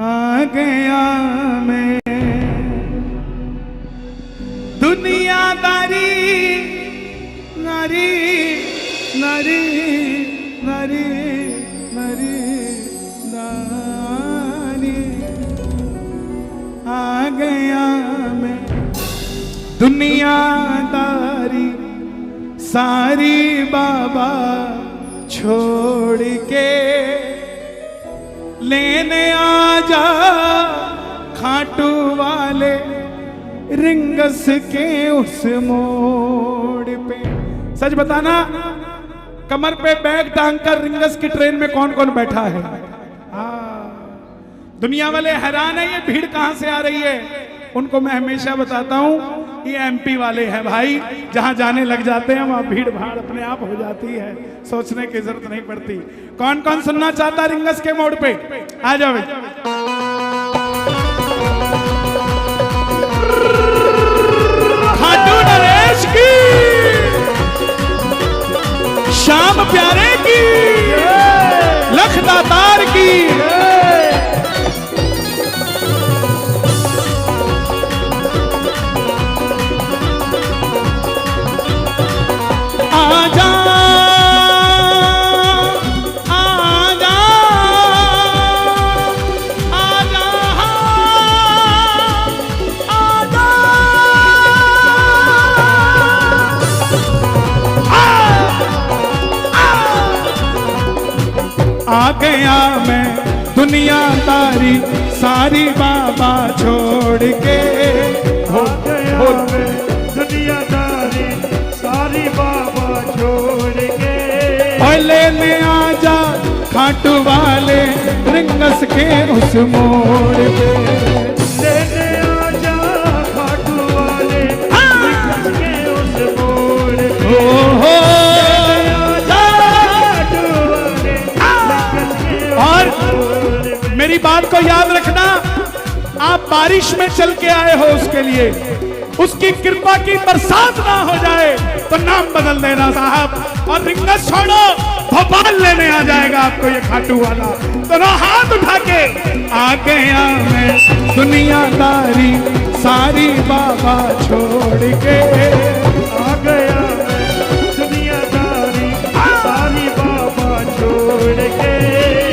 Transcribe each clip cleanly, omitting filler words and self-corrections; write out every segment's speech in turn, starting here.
आ गया मैं दुनियादारी नारी नारी नारी नारी नारी आ गया मैं दुनियादारी सारी बाबा छोड़ के लेने आजा खाटू वाले रिंगस के उस मोड़ पे। सच बताना, कमर पे बैग टांग कर रिंगस की ट्रेन में कौन कौन बैठा है? दुनिया वाले हैरान है ये भीड़ कहां से आ रही है। उनको मैं हमेशा बताता हूं ये एमपी वाले हैं भाई, जहां जाने लग जाते हैं वहां भीड़ भाड़ अपने आप हो जाती है, सोचने की जरूरत नहीं पड़ती। कौन कौन सुनना चाहता रिंगस के मोड़ पे? आ जाओ भाई। खाटू नरेश की, श्याम प्यारे की, लख दातार की। आजा आजा आजा आजा आ गया मैं दुनियादारी सारी बाबा छोड़ के। आ गया मैं दुनियादारी सारी बाबा छोड़ के। और लेने आजा खाटू वाले रिंगस के उस मोड़ पे। लेने आजा खाटू वाले रिंगस के उस मोड़ पे। हो लेने आजा खाटू वाले रिंगस के और उस मोड़ पे। मेरी बात को याद रखना, आप बारिश में चल के आए हो, उसके लिए उसकी कृपा की बरसात ना हो जाए तो नाम बदल देना साहब। और रिंगस छोड़ो, भोपाल लेने आ जाएगा आपको ये खाटू वाला। दोनों हाथ उठा के आ गया मैं दुनियादारी सारी बाबा छोड़ के। आ गया मैं दुनियादारी सारी बाबा छोड़ के।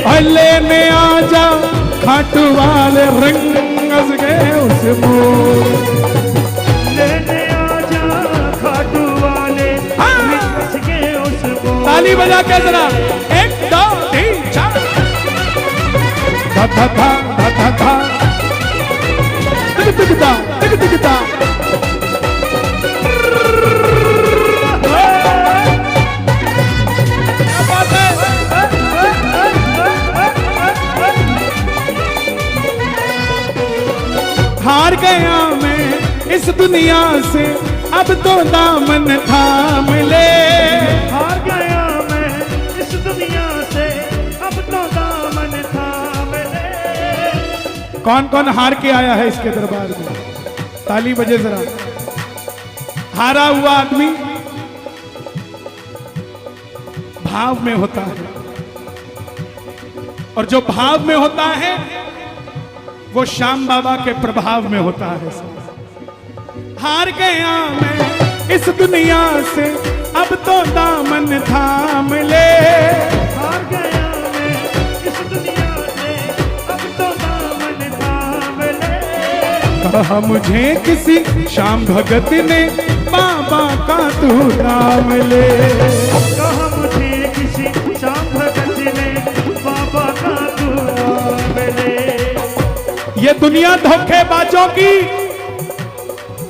और लेने आजा खाटू वाले रिंगस के उस मोड़। लेने आजा खाटू वाले रिंगस के उस मोड़। ताली बजा के जरा, 1 2 3 4। धा धा धा धा धा धा, टिक टिक धा, टिक टिक धा। क्या बात है? हार गया मैं इस दुनिया से, अब तो दामन थाम ले। हार गया मैं इस दुनिया से, अब तो दामन थाम ले। कौन कौन हार के आया है इसके दरबार में? ताली बजे जरा। हारा हुआ आदमी भाव में होता है, और जो भाव में होता है वो श्याम बाबा के प्रभाव में होता है। हार गया मैं इस दुनिया से, अब तो दामन थाम ले। हार गया मैं इस दुनिया से, अब तो दामन थाम ले। कहा मुझे किसी श्याम भगत ने बाबा का तू नाम ले। कहा मुझे किसी श्याम भगत ने बाबा का तू नाम ले। ये दुनिया धोखेबाजों की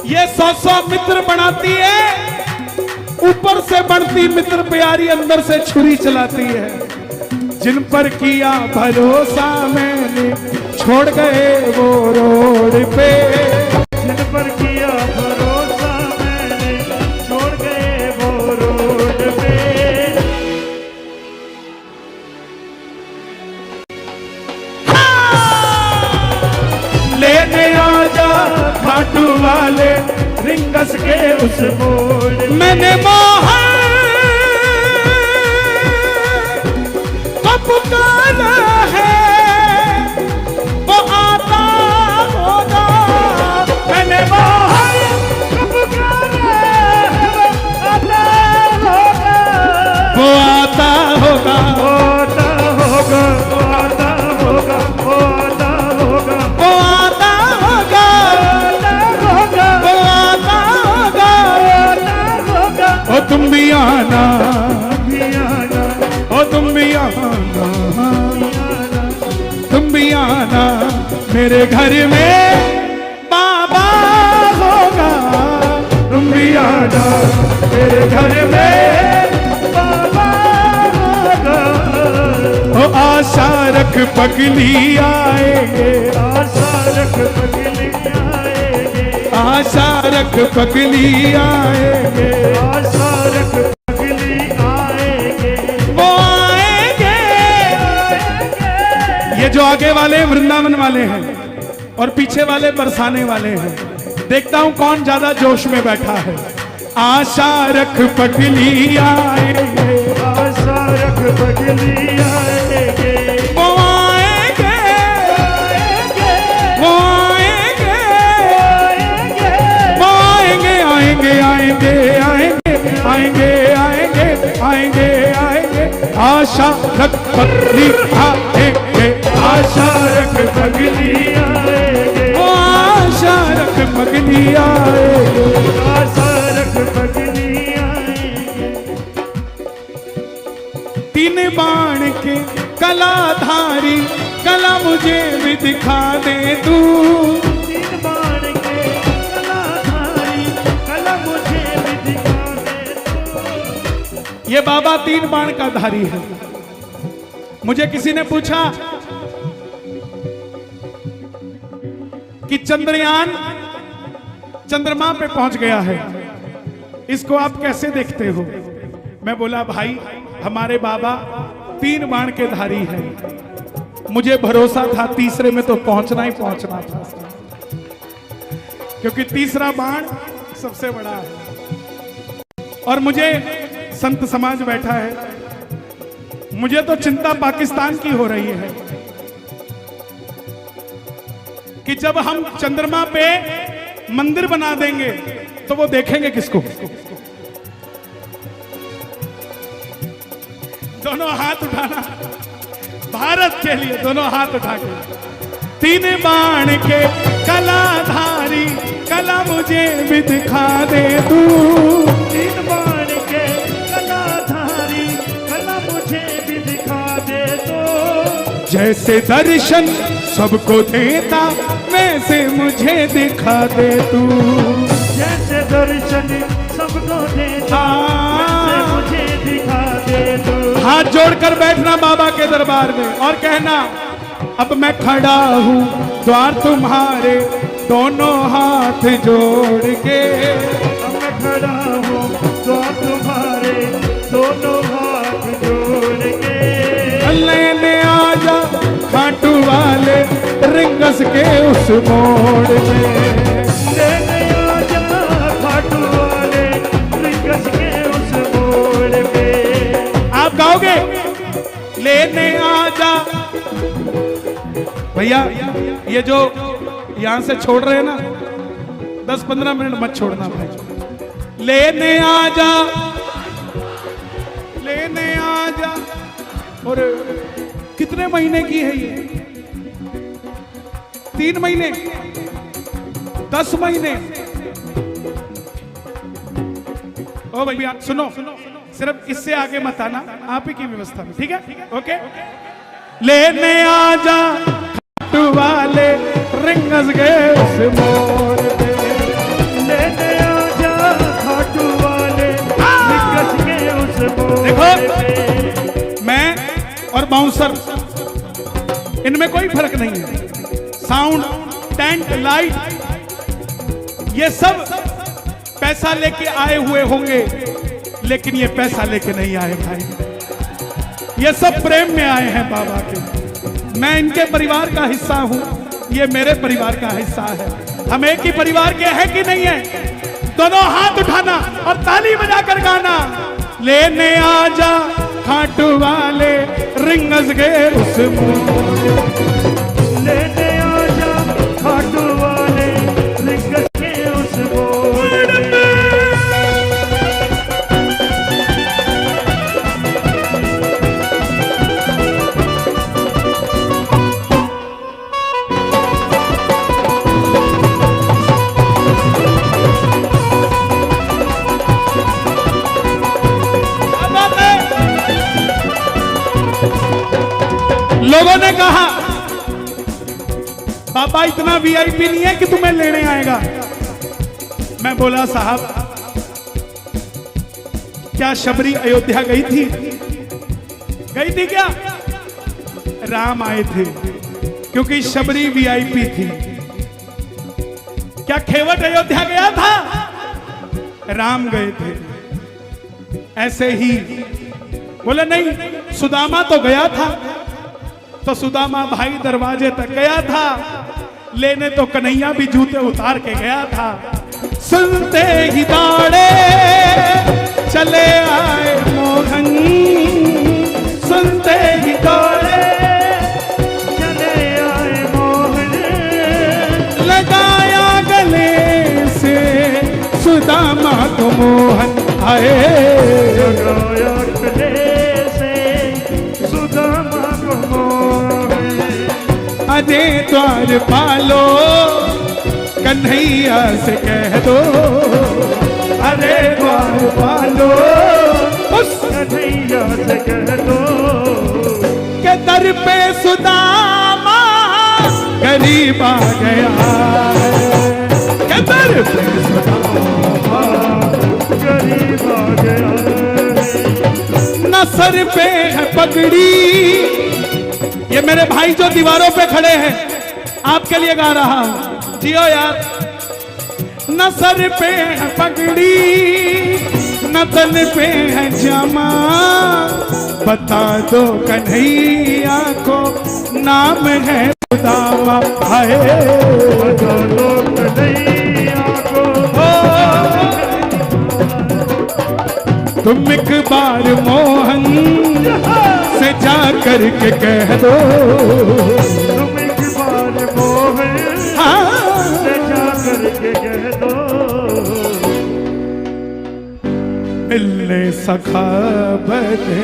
ये 100 मित्र बनाती है, ऊपर से बढ़ती मित्र प्यारी अंदर से छुरी चलाती है। जिन पर किया भरोसा मैंने छोड़ गए वो रोड पे। जिन पर किया भरोसा मैंने छोड़ गए वो रोड पे। लेने आजा खाटू वाले रिंगस के उस मोड़। मैंने मोहन को पुकारा है, वो आना, भी आना, ओ तुम भी आना, तुम भी आना मेरे घर में बाबा होगा। तुम भी आना मेरे घर में बाबा होगा। ओ आशा रख पगली आएंगे, आशा रख पगली आएंगे, आशा रख पगली आएंगे, आशा रख पगली आएंगे, वो आएंगे। ये जो आगे वाले वृंदावन वाले हैं और पीछे वाले बरसाने वाले हैं, देखता हूं कौन ज्यादा जोश में बैठा है। आशा रख पगली आएंगे, आशा रख पगली आएंगे, वो आएंगे, वो आएंगे, वो आएंगे, आएंगे, आएंगे, आएंगे, आएंगे, आएंगे, आएंगे, आएंगे। आशा रख पगली आएंगे, आशा रख पगली आएंगे, वो आशा रख पगली आएंगे, आशा रख पगली आएंगे। तीन बाण के कलाधारी कला मुझे भी दिखा दे तू। तीन बाण के कलाधारी कला मुझे भी दिखा दे तू। ये बाबा तीन बाण का धारी है। मुझे किसी ने पूछा कि चंद्रयान चंद्रमा पे पहुंच गया है, इसको आप कैसे देखते हो? मैं बोला भाई हमारे बाबा तीन बाण के धारी हैं। मुझे भरोसा था तीसरे में तो पहुंचना ही पहुंचना था, क्योंकि तीसरा बाण सबसे बड़ा है। और मुझे संत समाज बैठा है, मुझे तो चिंता पाकिस्तान की हो रही है कि जब हम चंद्रमा पे मंदिर बना देंगे तो वो देखेंगे किसको? दोनों हाथ उठाना भारत के लिए, दोनों हाथ उठा के। तीन बाण के कलाधारी कला मुझे भी दिखा दे तू। तीन बाण के कलाधारी कला मुझे भी दिखा दे तो। जैसे दर्शन सबको देता वैसे मुझे दिखा दे तू। जैसे दर्शन सबको देता वैसे मुझे दिखा दे तू। हाथ जोड़कर बैठना बाबा के दरबार में और कहना अब मैं खड़ा हूँ द्वार तुम्हारे दोनों हाथ जोड़ के। अब मैं खड़ा हूँ द्वार तुम्हारे दोनों हाथ जोड़ के। लेने आजा खाटू वाले रिंगस के उस मोड़ में। लेने आजा खाटू वाले रिंगस के उस मोड़ पे। आप गाओगे लेने आजा। भैया ये जो यहां से छोड़ रहे हैं ना 10-15 मिनट मत छोड़ना भाई। लेने आजा, लेने आजा। और कितने महीने की है ये? 3 महीने, 10 महीने। ओ भैया सुनो, सिर्फ इससे आगे मत आना, आप ही की व्यवस्था में, ठीक है? ओके। लेने आजा खाटू वाले रिंगस गए उस मोड़ पे। लेने आजा खाटू वाले रिंगस के उस मोड़ पे। मैं और बाउंसर इनमें कोई फर्क नहीं है। साउंड, टेंट, लाइट ये सब पैसा लेके आए हुए होंगे, लेकिन ये पैसा लेके नहीं आए भाई। ये सब प्रेम में आए हैं बाबा के। मैं इनके परिवार का हिस्सा हूं, ये मेरे परिवार का हिस्सा है। हम एक ही परिवार के हैं कि नहीं है? दोनों हाथ उठाना और ताली बजाकर गाना। लेने आजा खाटू वाले रिंगस गए उस मोड़। लेने आजा खाटू वाले रिंगस के उस मोड़ पे। लोगों ने कहा बाबा इतना वीआईपी नहीं है कि तुम्हें लेने आएगा। मैं बोला साहब क्या शबरी अयोध्या गई थी? गई थी क्या? राम आए थे क्योंकि शबरी वीआईपी थी। क्या खेवट अयोध्या गया था? राम गए थे। ऐसे ही बोले नहीं, सुदामा तो गया था, तो सुदामा भाई दरवाजे तक गया था, लेने तो कन्हैया भी जूते उतार के गया था। सुनते ही दौड़े चले आए मोहन, सुनते ही दौड़े चले आए मोहन, लगाया गले से सुदामा को मोहन आए। लगाया गले से सुदामा को मोहन, अरे द्वार पालो कन्हैया से कह दो, अरे द्वार पालो उस कन्हैया से कह दो के दर पे सुदामा गरीब आ गया है, के दर पे सुदामा गरीब आ गया है। न सर पे है पगड़ी, ये मेरे भाई जो दीवारों पे खड़े हैं आपके लिए गा रहा हूं, जियो यार। न सर पे है पगड़ी न तन पे है जामा, बता दो कन्हैया को नाम है सुदामा। हाय बता दो कन्हैया को, तुम एक बार मोहन से जा कर के कह दो, तुम एक बार मोहन से जा करके कह दो, मिलने सखा बदे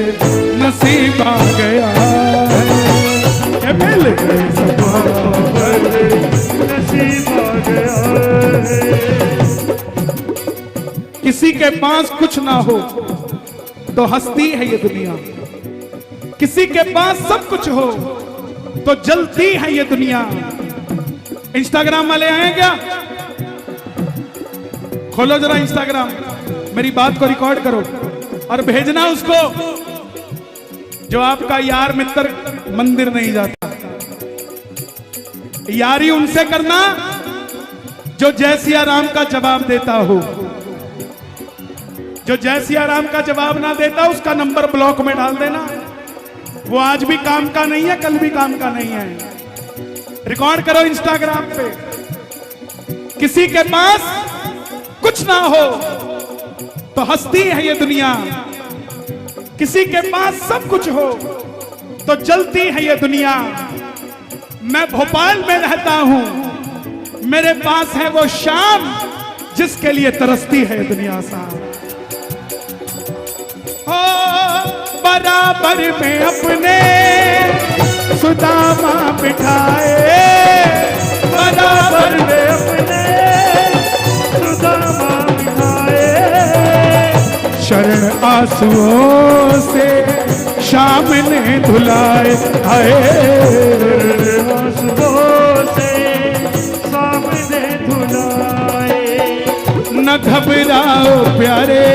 नसीब आ गया है, मिल गए सखा बदे नसीब आ गया है। किसी के पास कुछ ना हो तो हंसती है ये दुनिया, किसी के पास सब कुछ हो तो जलती है ये दुनिया। इंस्टाग्राम वाले आए क्या? खोलो जरा इंस्टाग्राम, मेरी बात को रिकॉर्ड करो और भेजना उसको जो आपका यार मित्र मंदिर नहीं जाता। यारी उनसे करना जो जय सिया राम का जवाब देता हो, जो जय सिया राम का जवाब ना देता उसका नंबर ब्लॉक में डाल देना। वो आज भी काम का नहीं है, कल भी काम का नहीं है। रिकॉर्ड करो इंस्टाग्राम पे। किसी के पास कुछ ना हो तो हंसती है ये दुनिया, किसी के पास सब कुछ हो तो जलती है ये दुनिया। मैं भोपाल में रहता हूं, मेरे पास है वो शाम जिसके लिए तरसती है दुनिया साहब। हो बराबर में अपने सुदामा बिठाए, बराबर में अपने सुदामा बिठाए, शरण आंसुओं से शाम ने धुलाए। आए आंसुओं से सामने धुलाए, न घबराओ प्यारे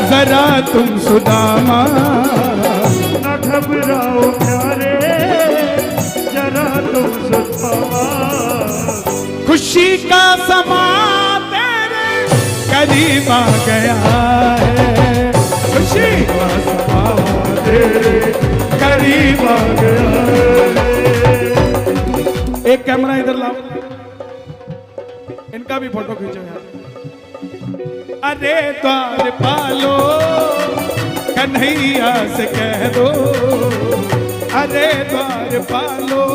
जरा तुम सुदामा, न घबराओ प्यारे जरा तुम सुदामा। खुशी का समा तेरे करीब आ गया है, खुशी का समा तेरे करीब आ गया है। एक कैमरा इधर लाओ, इनका भी फोटो खींचो यार। अरे द्वार पालो कन्हैया से कह दो, अरे द्वार पालो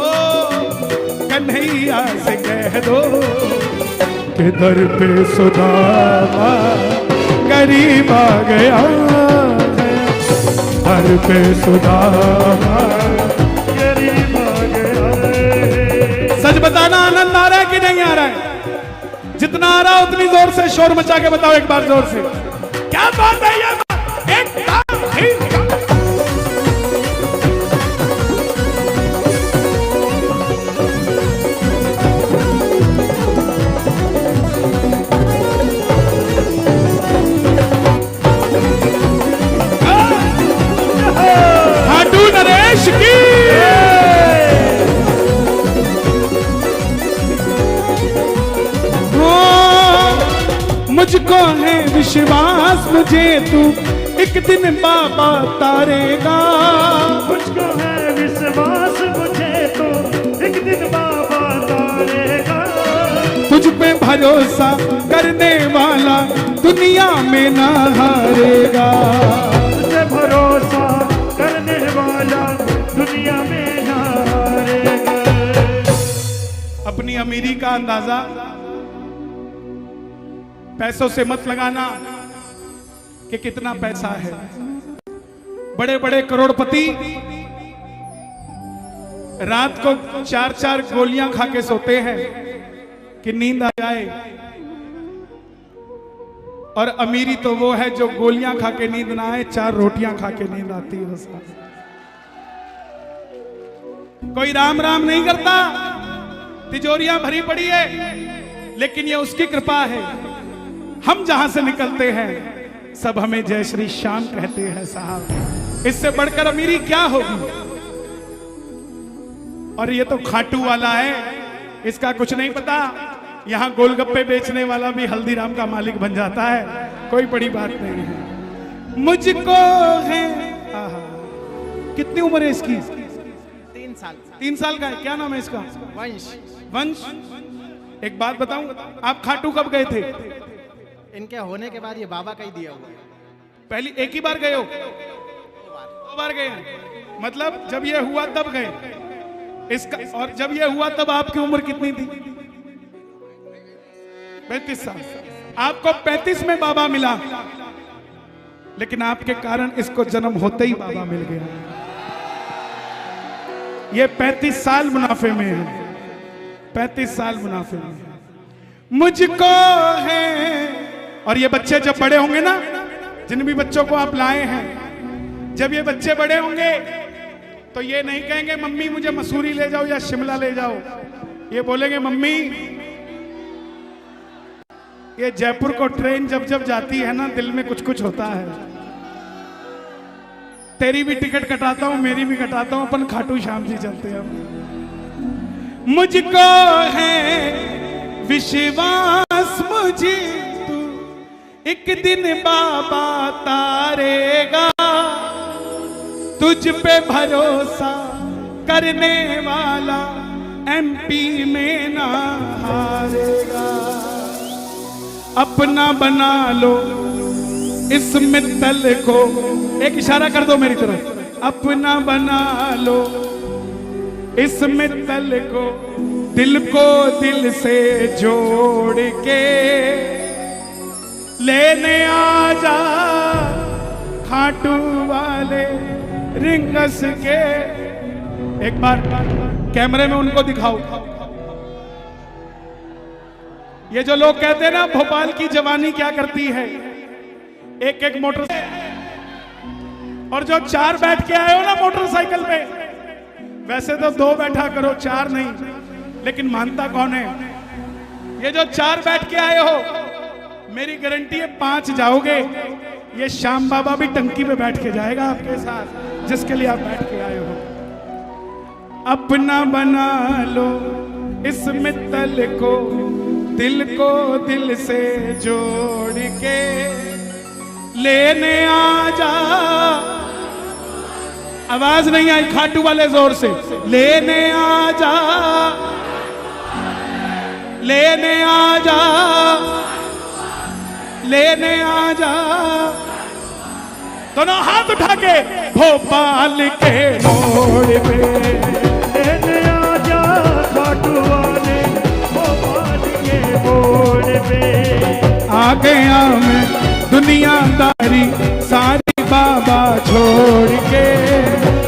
कन्हैया से कह दो कि दर पे सुदामा करीब आ गया है, दर पे सुदामा करीब आ गया है। सच बताना आनंद आ रहा है कि नहीं आ रहा है? जितना आ रहा उतनी जोर से शोर मचा के बताओ एक बार जोर से। क्या बात है ये? एक विश्वास मुझे तू एक दिन बाबा तारेगा। मुझको है विश्वास मुझे तो एक दिन बाबा तारेगा। तुझ पे भरोसा करने वाला दुनिया में ना हारेगा। तुझे भरोसा करने वाला दुनिया में ना हारेगा। अपनी अमीरी का अंदाजा पैसों से मत लगाना कि कितना पैसा है। बड़े बड़े करोड़पति रात को 4-4 गोलियां खा के सोते हैं कि नींद आ जाए, और अमीरी तो वो है जो गोलियां खा के नींद ना आए, 4 रोटियां खा के नींद आती है उसका। कोई राम राम नहीं करता, तिजोरियां भरी पड़ी है, लेकिन ये उसकी कृपा है। हम जहां से निकलते हैं सब हमें जय श्री श्याम कहते हैं साहब। इससे बढ़कर अमीरी क्या होगी। और ये तो खाटू वाला है, इसका कुछ नहीं पता। यहां गोलगप्पे बेचने वाला भी हल्दीराम का मालिक बन जाता है, कोई बड़ी बात नहीं है। मुझको है, कितनी उम्र है इसकी? 3 साल। 3 साल का है। क्या नाम है इसका? वंश। वंश। एक बात बताऊं, आप खाटू कब गए थे? इनके होने के बाद ये बाबा का ही दिया हुआ है। पहली एक ही बार गए हो? 2 बार गए। मतलब जब ये हुआ तब गए इसका, और जब ये हुआ तब आपकी उम्र कितनी थी? 35 साल। आपको 35 में बाबा मिला, लेकिन आपके कारण इसको जन्म होते ही बाबा मिल गया। ये 35 साल मुनाफे में है, 35 साल मुनाफे में है। मुझको है। और ये बच्चे जब बड़े होंगे ना, जिन भी बच्चों को आप लाए हैं, जब ये बच्चे बड़े होंगे तो ये नहीं कहेंगे मम्मी मुझे मसूरी ले जाओ या शिमला ले जाओ। ये बोलेंगे मम्मी, ये जयपुर को ट्रेन जब जब जाती है ना, दिल में कुछ कुछ होता है। तेरी भी टिकट कटाता हूं, मेरी भी कटाता हूं, अपन खाटू श्याम जी चलते हैं। मुझको है विश्वास मुझे तू एक दिन बाबा तारेगा। तुझ पे भरोसा करने वाला MP में ना हारेगा। अपना बना लो इस मित्तल को, एक इशारा कर दो मेरी तरफ। अपना बना लो इस मित्तल को, दिल को दिल से जोड़ के लेने आ जा खाटू वाले रिंगस के। एक बार कैमरे में उनको दिखाओ। ये जो लोग कहते हैं ना भोपाल की जवानी क्या करती है, एक एक मोटरसाइकिल, और जो 4 बैठ के आए हो ना मोटरसाइकिल पे, वैसे तो 2 बैठा करो, 4 नहीं, लेकिन मानता कौन है? ये जो 4 बैठ के आए हो, मेरी गारंटी है 5 जाओगे। ये श्याम बाबा भी टंकी पे बैठ के जाएगा आपके साथ, जिसके लिए आप बैठ के आए हो। अपना बना लो इस मित्तल को, दिल को दिल से जोड़ के लेने आ जा। आवाज नहीं आई खाटू वाले जोर से। लेने आ जा, लेने आ जा, लेने आ जा। दोनों हाथ उठा के भोपाल के मोड़ पे लेने आ जा खाटू वाले भोपाल के मोड़ पे। आ गया मैं दुनियादारी सारी बाबा छोड़ के।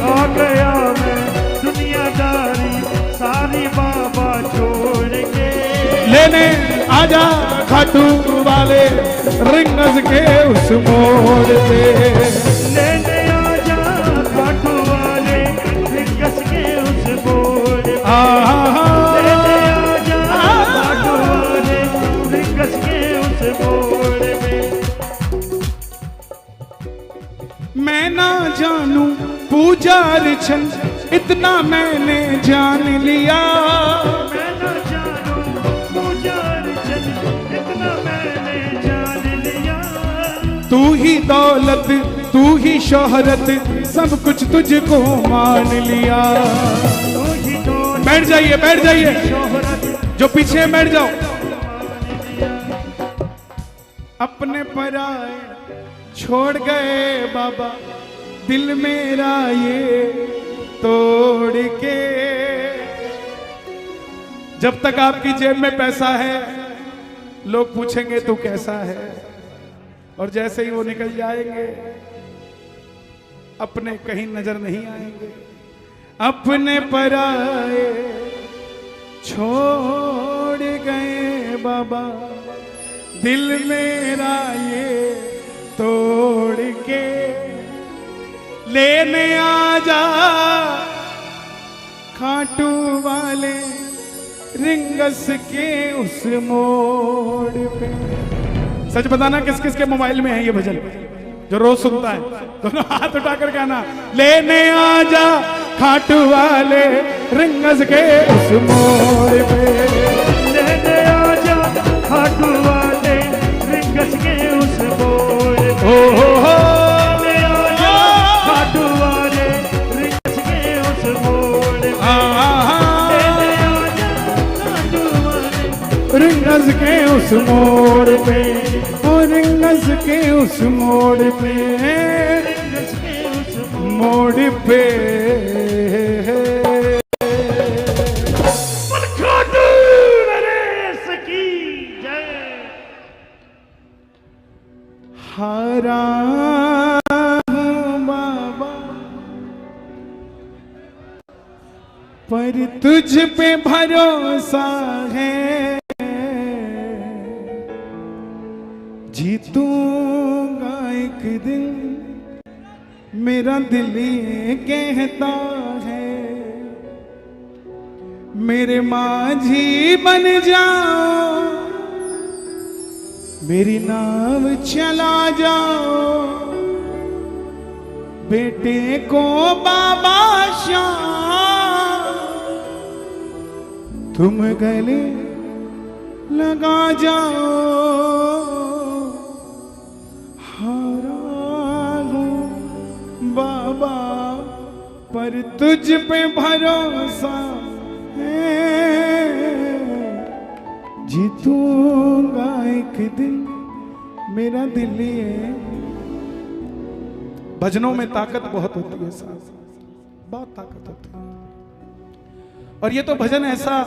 आ गया मैं दुनियादारी सारी बाबा छोड़ के। लेने आजा खाटू वाले रिंगस के उस मोड़ पे। लेने आ जा खाटू वाले रिंगस के उस मोड़ पे। लेने आ जा खाटू वाले रिंगस के उस मोड़ पे। मैं ना जानू पूजा अर्चन, इतना मैंने जान लिया। मैं ना जानू पूजा अर्चन, इतना मैंने जान लिया। दौलत तू ही शोहरत सब कुछ तुझको मान लिया। बैठ जाइए बैठ जाइए, जो पीछे बैठ जाओ। अपने पराए छोड़ गए बाबा दिल मेरा ये तोड़ के। जब तक आपकी जेब में पैसा है लोग पूछेंगे तू कैसा है, और जैसे ही वो निकल जाएंगे अपने कहीं नजर नहीं आएंगे। अपने पराए छोड़ गए बाबा दिल मेरा ये तोड़ के। लेने आजा खाटू वाले रिंगस के उस मोड़ पे। सच बताना किस किस के मोबाइल में है ये भजन जो रोज सुनता है? दोनों हाथ उठाकर कहना, लेने आजा खाटू वाले रिंगस के उस मोड़ पे। लेने आजा खाटू वाले रिंगस के उस मोड़ पे। हो लेने आजा खाटू वाले रिंगस के उस मोड़ पे। लेने आजा खाटू वाले रिंगस के उस मोड़ पे, ओ रिंगस के उस मोड़ पे, रिंगस के उस मोड़ पे। खाटू नरेश की जय। हारा हूँ बाबा पर तुझ पे भरोसा है, जीतूंगा एक दिन मेरा दिल ये कहता है। मेरे माझी बन जाओ मेरी नाव चला जाओ, बेटे को बाबा श्याम तुम गले लगा जाओ। हारा हूँ बाबा पर तुझ पे भरोसा है, जीतूंगा एक दिन मेरा दिल ये। भजनों में ताकत बहुत होती है साहब, बहुत ताकत होती है। और ये तो भजन ऐसा,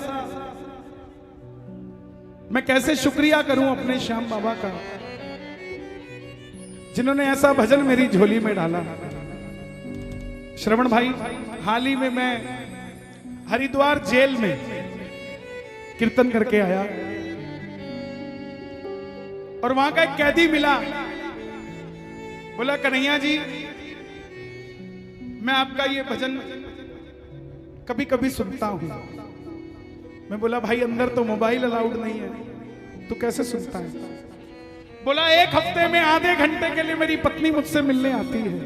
मैं कैसे शुक्रिया करूं अपने श्याम बाबा का जिन्होंने ऐसा भजन मेरी झोली में डाला। श्रवण भाई, हाल ही में मैं हरिद्वार जेल में कीर्तन करके आया और वहां का एक कैदी मिला, बोला कन्हैया जी मैं आपका ये भजन कभी कभी सुनता हूं। मैं बोला भाई अंदर तो मोबाइल अलाउड नहीं है, तू कैसे सुनता है? बोला एक हफ्ते में आधे घंटे के लिए मेरी पत्नी मुझसे मिलने आती है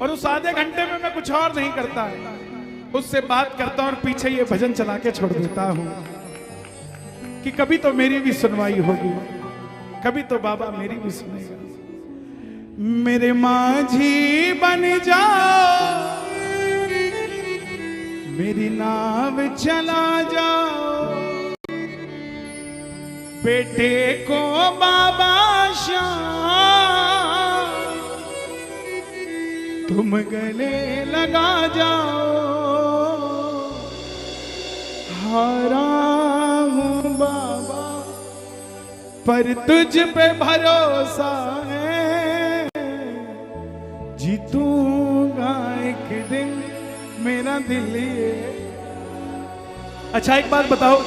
और उस आधे घंटे में मैं कुछ और नहीं करता, उससे बात करता और पीछे ये भजन चला के छोड़ देता हूं कि कभी तो मेरी भी सुनवाई होगी, कभी तो बाबा मेरी भी सुनेगा। मेरे माझी बन जाओ मेरी नाव चला जाओ, बेटे को बाबा श्याम तुम गले लगा जाओ। हारा हूँ बाबा पर तुझ पे भरोसा है, जीतूंगा एक दिन मेरा दिल ये। अच्छा एक बात बताओ,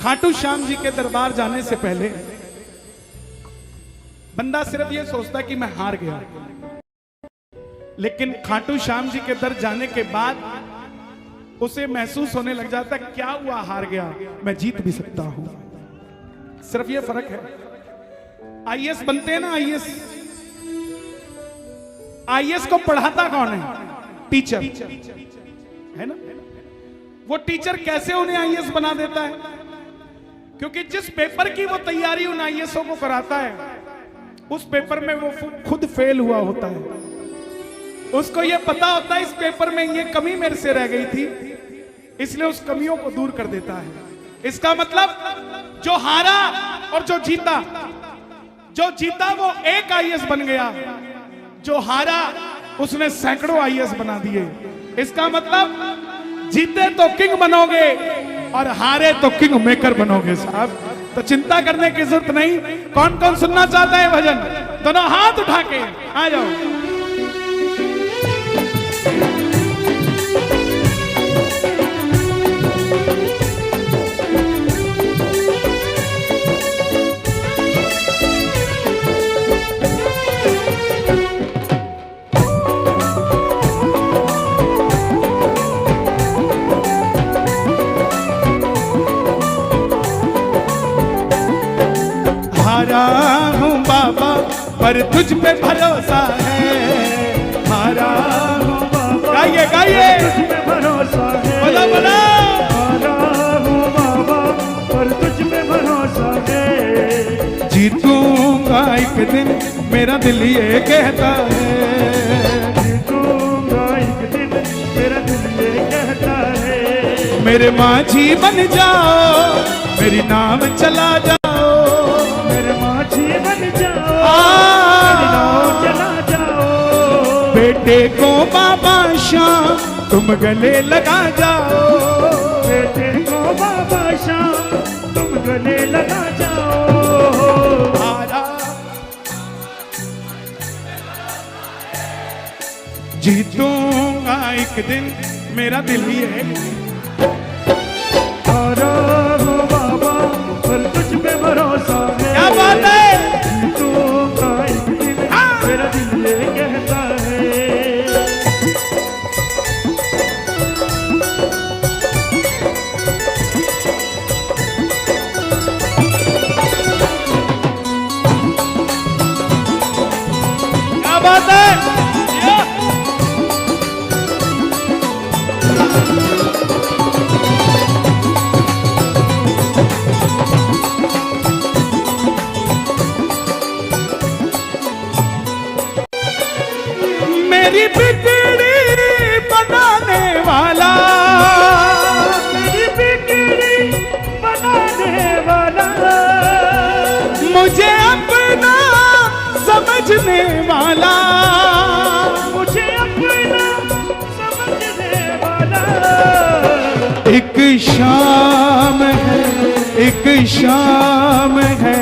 खाटू श्याम जी के दरबार जाने से पहले बंदा सिर्फ ये सोचता कि मैं हार गया, लेकिन खाटू श्याम जी के दर जाने के बाद उसे महसूस होने लग जाता क्या हुआ, हार गया, मैं जीत भी सकता हूं। सिर्फ ये फर्क है। आईएएस बनते हैं ना, आईएएस को पढ़ाता कौन है? टीचर है ना। वो टीचर कैसे उन्हें आईएएस बना देता है? क्योंकि जिस पेपर की वो तैयारी उन आईएएसओ को कराता है उस पेपर में वो खुद फेल हुआ होता है, उसको ये पता होता है इस पेपर में ये कमी मेरे से रह गई थी, इसलिए उस कमियों को दूर कर देता है। इसका मतलब जो हारा और जो जीता वो एक आईएएस बन गया, जो हारा उसने सैकड़ों आईएएस बना दिए। इसका मतलब जीते तो किंग बनोगे और हारे तो किंग मेकर बनोगे साहब। तो चिंता करने की जरूरत नहीं। कौन कौन सुनना चाहता है भजन? दोनों हाथ उठा के आ जाओ। हारा हूँ बाबा पर तुझ पे भरोसा है, हारा हूँ बाबा, गाइए गाइए, तुझ पे भरोसा है, बोला बोला, हारा हूँ बाबा पर तुझ पे भरोसा है। जीतूंगा एक दिन मेरा दिल ये कहता है, जीतूंगा एक दिन मेरा दिल ये कहता है। मेरे माझी बन जाओ, मेरी नाम चला जाओ, माझी बन जाओ, मेरी नाव चला जाओ। बेटे को बाबा शाम तुम गले लगा जाओ, बेटे को बाबा शाम तुम गले लगा जाओ। जीतूंगा एक दिन मेरा दिल ये, हारा हूँ बाबा पर तुझ पे भरोसा है। क्या बात है? जीतूंगा एक दिन मेरा दिल ये कहता है। क्या बात है? मेरी बिगड़ी बनाने वाला, मेरी बिगड़ी बनाने वाला, मुझे अपना समझने वाला, मुझे अपना समझने वाला। एक शाम है, एक शाम है,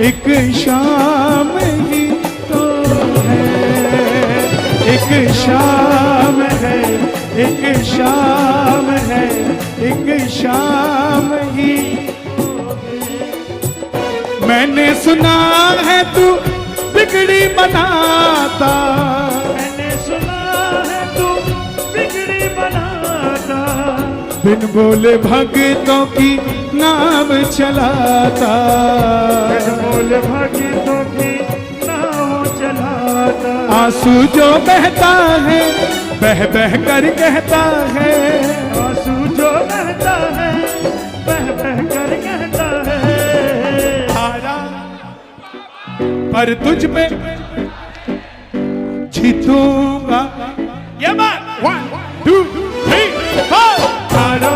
एक शाम ही तो है, एक शाम है, एक शाम है, एक शाम ही। मैंने सुना है तू बिगड़ी बनाता, मैंने सुना है तू बिगड़ी बनाता, बिन बोले भक्तों की नाम चलाता, बिन बोले भक्तों की नाव चलाता। आंसू जो बहता है बह बह कर कहता है, आंसू जो बहता है बह बह कर कहता है। हारा पर तुझ पे जीतूंगा। ये बात 1 2 3 4। हारा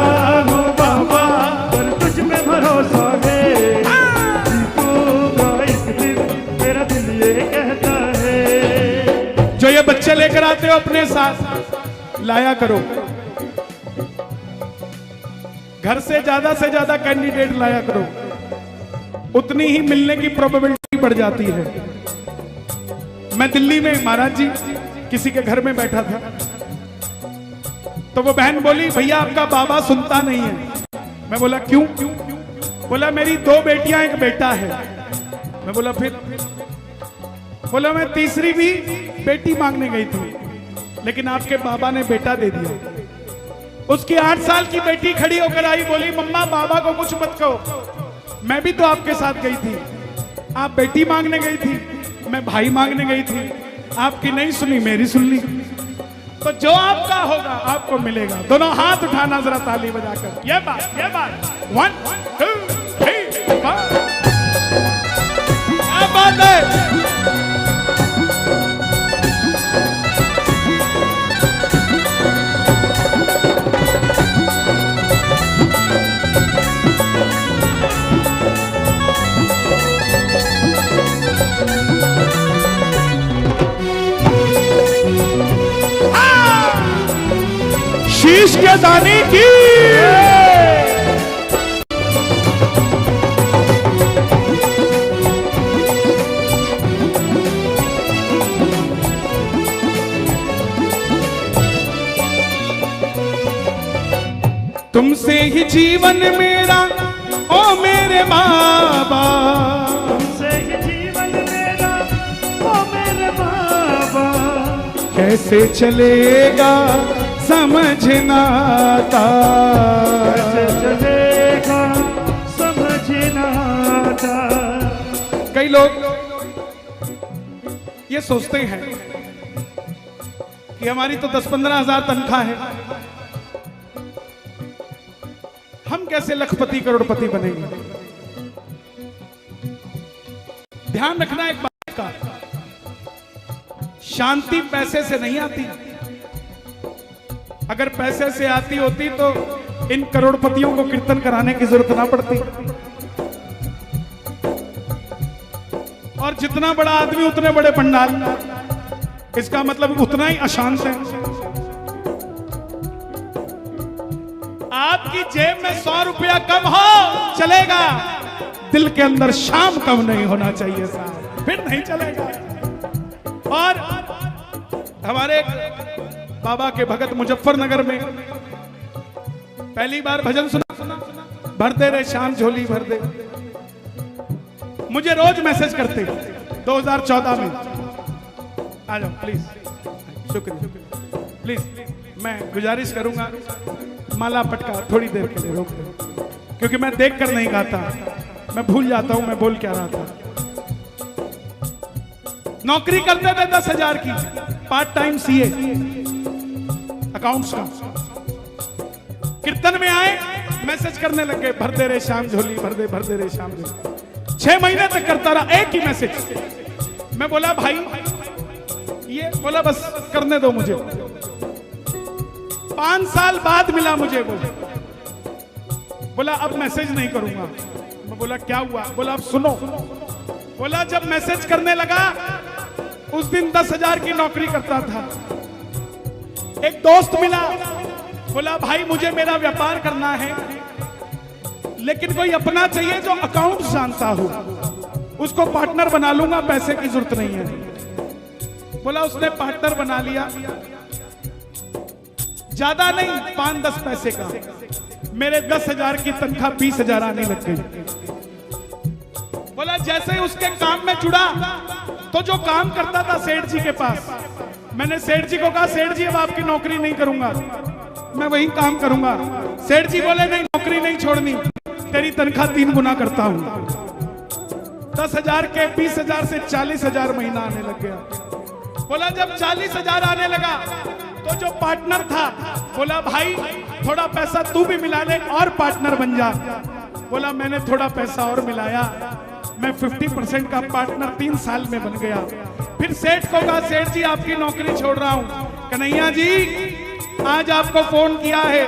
हूँ बाबा पर तुझ पे भरोसा है, जीतूंगा एक दिन मेरा दिल ये कहता है। जो ये बच्चे लेकर आते हो अपने साथ लाया करो, घर से ज्यादा कैंडिडेट लाया करो, उतनी ही मिलने की प्रोबेबिलिटी बढ़ जाती है। मैं दिल्ली में महाराज जी किसी के घर में बैठा था, तो वो बहन बोली भैया आपका बाबा सुनता नहीं है। मैं बोला क्यों? बोला मेरी 2 बेटियां 1 बेटा है। मैं बोला फिर? बोला मैं तीसरी भी बेटी मांगने गई थी, लेकिन आपके बाबा ने बेटा दे दिया। उसकी 8 साल की बेटी खड़ी होकर आई, बोली मम्मा बाबा को कुछ मत कहो, मैं भी तो आपके साथ गई थी, आप बेटी मांगने गई थी, मैं भाई मांगने गई थी, आपकी नहीं सुनी मेरी सुन ली। तो जो आपका होगा आपको मिलेगा। दोनों हाथ उठाना जरा ताली बजाकर। ये बात 1 2 3 4। क्या बात है? शीश के दानी की। तुमसे ही जीवन मेरा ओ मेरे बाबा, तुमसे ही जीवन मेरा ओ मेरे बाबा, कैसे चलेगा समझना आता, कैसे चलेगा समझना आता। कई लोग ये सोचते हैं कि हमारी तो 10-15 हजार तनख्वाह है, हम कैसे लखपति करोड़पति बनेंगे। ध्यान रखना एक बात का, शांति पैसे से नहीं आती। अगर पैसे से आती होती तो इन करोड़पतियों को कीर्तन कराने की जरूरत ना पड़ती। और जितना बड़ा आदमी उतने बड़े पंडाल, इसका मतलब उतना ही अशांत है। आपकी जेब में 100 रुपया कम हो चलेगा, दिल के अंदर शाम कम नहीं होना चाहिए साहब, फिर नहीं चलेगा। और हमारे बाबा के भगत मुजफ्फरनगर में पहली बार भजन सुना, भर दे रे शाम झोली भर दे। मुझे रोज मैसेज करते 2014 में, आ जाओ प्लीज, शुक्रिया, प्लीज मैं गुजारिश करूंगा माला पटका थोड़ी देर के लिए रोक दो, क्योंकि मैं देख कर नहीं गाता, मैं भूल जाता हूं मैं बोल क्या रहा था। नौकरी करते थे 10,000 की, पार्ट टाइम सीए अकाउंट्स का। कीर्तन में आए, मैसेज करने लगे, भर दे रे शाम झोली भर दे रे शाम झोली। 6 महीने तक करता रहा एक ही मैसेज। मैं बोला भाई ये, बोला बस करने दो मुझे। 5 साल बाद मिला मुझे वो, बोला अब मैसेज नहीं करूंगा। मैं बोला क्या हुआ? बोला अब सुनो। बोला जब मैसेज करने लगा उस दिन 10,000 की नौकरी करता था। एक दोस्त मिला, बोला भाई मुझे मेरा व्यापार करना है, लेकिन कोई अपना चाहिए जो अकाउंट्स जानता हो, उसको पार्टनर बना लूंगा, पैसे की जरूरत नहीं है। बोला उसने पार्टनर बना लिया, ज्यादा नहीं 5-10 पैसे का। मेरे 10,000 की तनख्वाह 20,000 आने लग गई। बोला जैसे ही उसके काम में जुड़ा तो जो काम करता था सेठ जी के पास, मैंने सेठ जी को कहा सेठ जी अब आपकी नौकरी नहीं करूंगा, मैं वही काम करूंगा। सेठ जी बोले नहीं नौकरी नहीं छोड़नी, तेरी तनख्वाह 3 गुना करता हूं। 10,000 के 20,000 से 40,000 महीना आने लग गया। बोला जब 40,000 आने लगा तो जो पार्टनर था बोला भाई थोड़ा पैसा तू भी मिला ले और पार्टनर बन जा। बोला मैंने थोड़ा पैसा और मिलाया, मैं 50% का पार्टनर 3 साल में बन गया। फिर सेठ को कहा सेठ जी आपकी नौकरी छोड़ रहा हूं। कन्हैया जी आज आपको फोन किया है,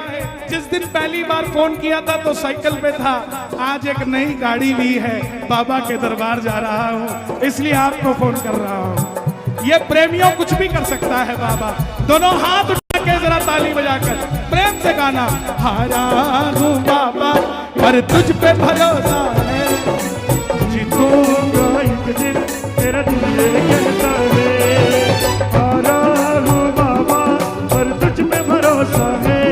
जिस दिन पहली बार फोन किया था तो साइकिल पे था, आज एक नई गाड़ी ली है, बाबा के दरबार जा रहा हूं, इसलिए आपको फोन कर रहा हूं। ये प्रेमियों कुछ भी कर सकता है बाबा। दोनों हाथ उठा के जरा ताली बजाकर प्रेम से गाना, हारा हूं बाबा पर तुझ पे भरोसा है, जीतूंगा एक दिन तेरा दिल ये कहता है। हारा हूं बाबा पर तुझ पे भरोसा है,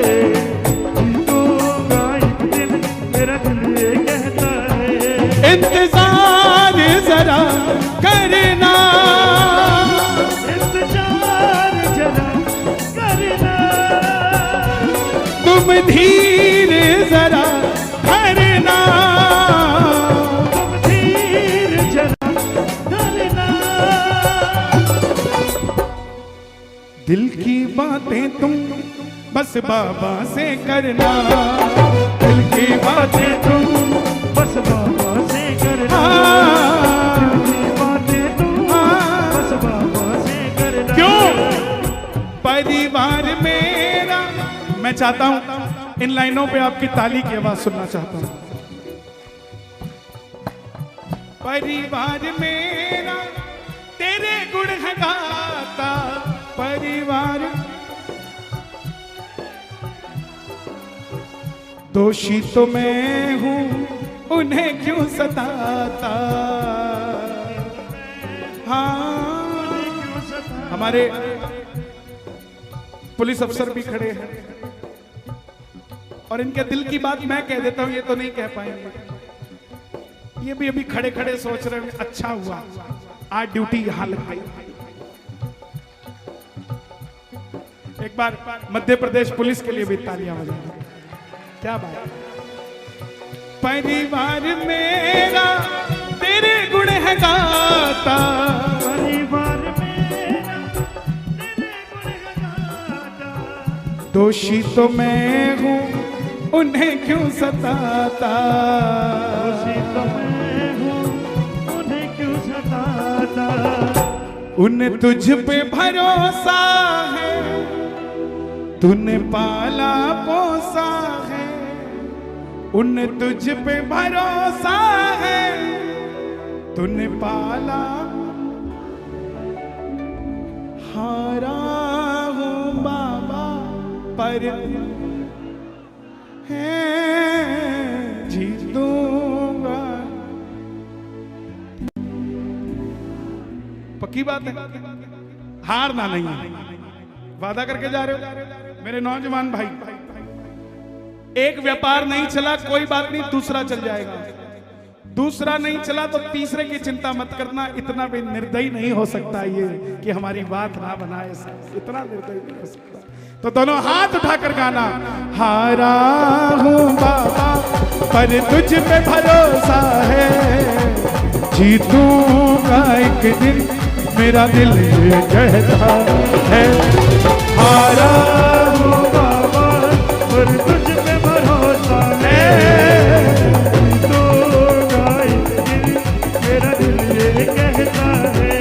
जीतूंगा एक दिन तेरा दिल ये कहता है। इंतजार जरा करना, इंतजार जरा करना, तुम धीर जरा धरना, तुम धीर जरा धरना। दिल की बातें तुम बस बाबा से करना, दिल की बातें तुम बस बाबा से करना, दिल की बातें तू बस बाबा से करना। क्यों? परिवार मेरा, मैं चाहता हूं इन लाइनों पे आपकी ताली की आवाज सुनना चाहता हूं। परिवार मेरा तेरे गुण है गाता, परिवार दोषी तो मैं हूं, उन्हें क्यों सताता। हाँ, हमारे पुलिस अफसर भी खड़े हैं और इनके दिल की बात मैं कह देता हूं, ये तो नहीं कह पाएंगे। ये भी अभी खड़े खड़े सोच रहे हैं अच्छा हुआ आज ड्यूटी यहां लग गई। एक बार मध्य प्रदेश पुलिस के लिए भी तालियां बजाएं। क्या बात। परिवार मेरा तेरे गुण है गाता, परिवार मेरा तेरे गुण है गाता। दोषी तो मैं हूं, उन्हें क्यों सताता। दोषी तो मैं हूं, उन्हें क्यों सताता। उन्हें तुझ पे भरोसा है, तूने पाला पोसा है। उन्हें तुझ पे भरोसा है, तूने पाला। हारा हूं बाबा पर है जीतूंगा। पक्की बात है, हारना नहीं है। वादा करके जा रहे हो मेरे नौजवान भाई। एक व्यापार नहीं चला कोई बात नहीं, दूसरा चल जाएगा। दूसरा नहीं चला तो तीसरे की चिंता मत करना। इतना भी निर्दयी नहीं हो सकता ये कि हमारी बात ना बनाए, इतना निर्दयी नहीं हो सकता। तो दोनों हाथ उठाकर गाना। हारा हूं बाबा पर तुझ पे भरोसा है, जीतूंगा एक दिन मेरा दिल ये कहता है। हारा हूं बाबा पर तुझ पे भरोसा है, जीतूंगा एक दिन मेरा दिल ये कहता है।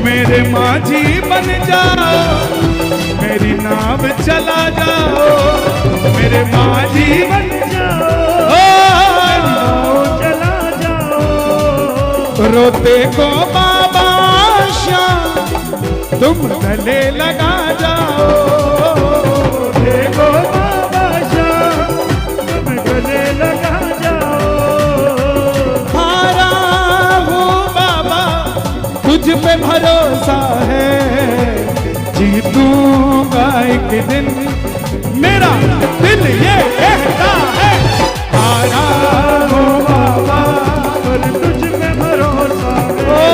मेरे माझी बन जाओ, मेरी नाव चला जाओ। मेरे माझी बन जाओ, चला जाओ। रोते को बाबा श्याम तुम गले लगा जाओ। देखो बाबा श्याम तुम गले लगा जाओ। हारा हूँ बाबा तुझ पे भरोसा है, जीतूंगा एक दिन मेरा दिल ये कहता है। हारा हूँ बाबा पर तुझ पे भरोसा है,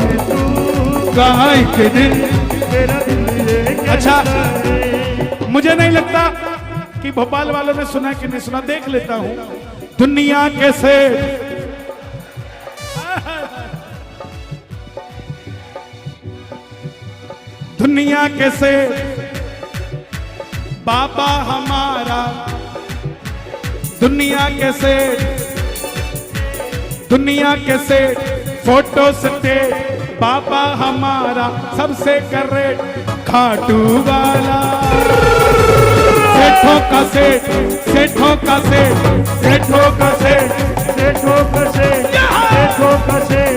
जीतूंगा एक दिन मेरा दिल ये कहता अच्छा, है। मुझे नहीं लगता कि भोपाल वालों ने सुना कि नहीं सुना, देख लेता हूं। दुनिया के सेठ दुनिया के सेठ बाबा हमारा, दुनिया के सेठ, दुनिया के सेठ फोटो स्टेट बाबा हमारा सबसे करेट खाटू वाला। सेठों का सेठ, सेठों का सेठ, सेठों का सेठ, सेठों का सेठ, सेठों का सेठ,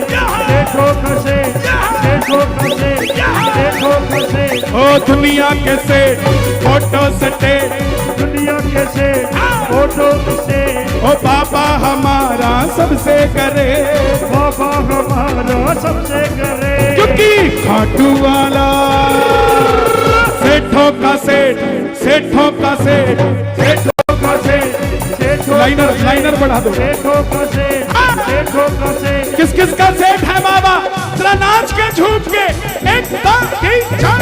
सेठों का सेठ, सेठों का सेठ, सेठों का सेठ। ओ दुनिया के सेठ फोटो स्टेट, दुनिया के सेठ फोटो सेठ। ओ बाबा हमारा सबसे करे, बाबा हमारा सबसे करे। क्योंकि खाटू वाला सेठों का सेठ, सेठों का सेठ, सेठों का सेठ। सेठों लाइनर लाइनर बढ़ा दो। सेठों का सेठ, सेठों का सेठ। किस किस का सेठ है बाबा, जरा नाच के झूठ के एक तीन चार।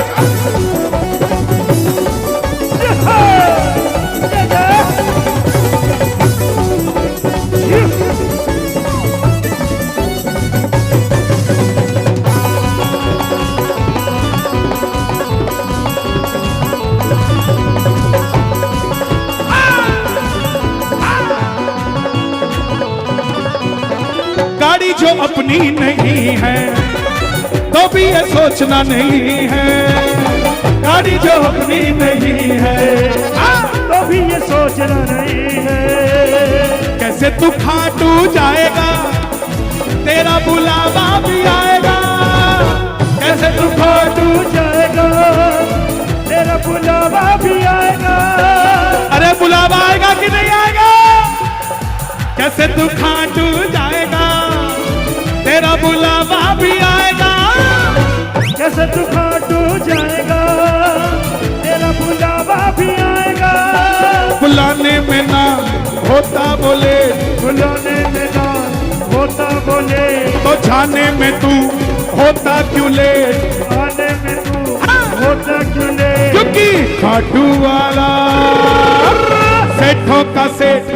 गाड़ी जो अपनी नहीं है तो भी ये सोचना नहीं है। गाड़ी जो अपनी नहीं है तो भी ये सोचना नहीं है। कैसे तू खाटू जाएगा, तेरा बुलावा भी आएगा। कैसे तू खाटू जाएगा, तेरा बुलावा भी आएगा। अरे बुलावा आएगा तू खाटू जाएगा तेरा बुलावा भी आएगा। कैसे तू खाटू जाएगा तेरा बुलावा भी आएगा। बुलाने में ना होता बोले, बुलाने में ना होता बोले, तो जाने में तू होता क्यों ले, आने में तू होता क्यों ले। क्योंकि खाटू वाला सेठों का सेठ,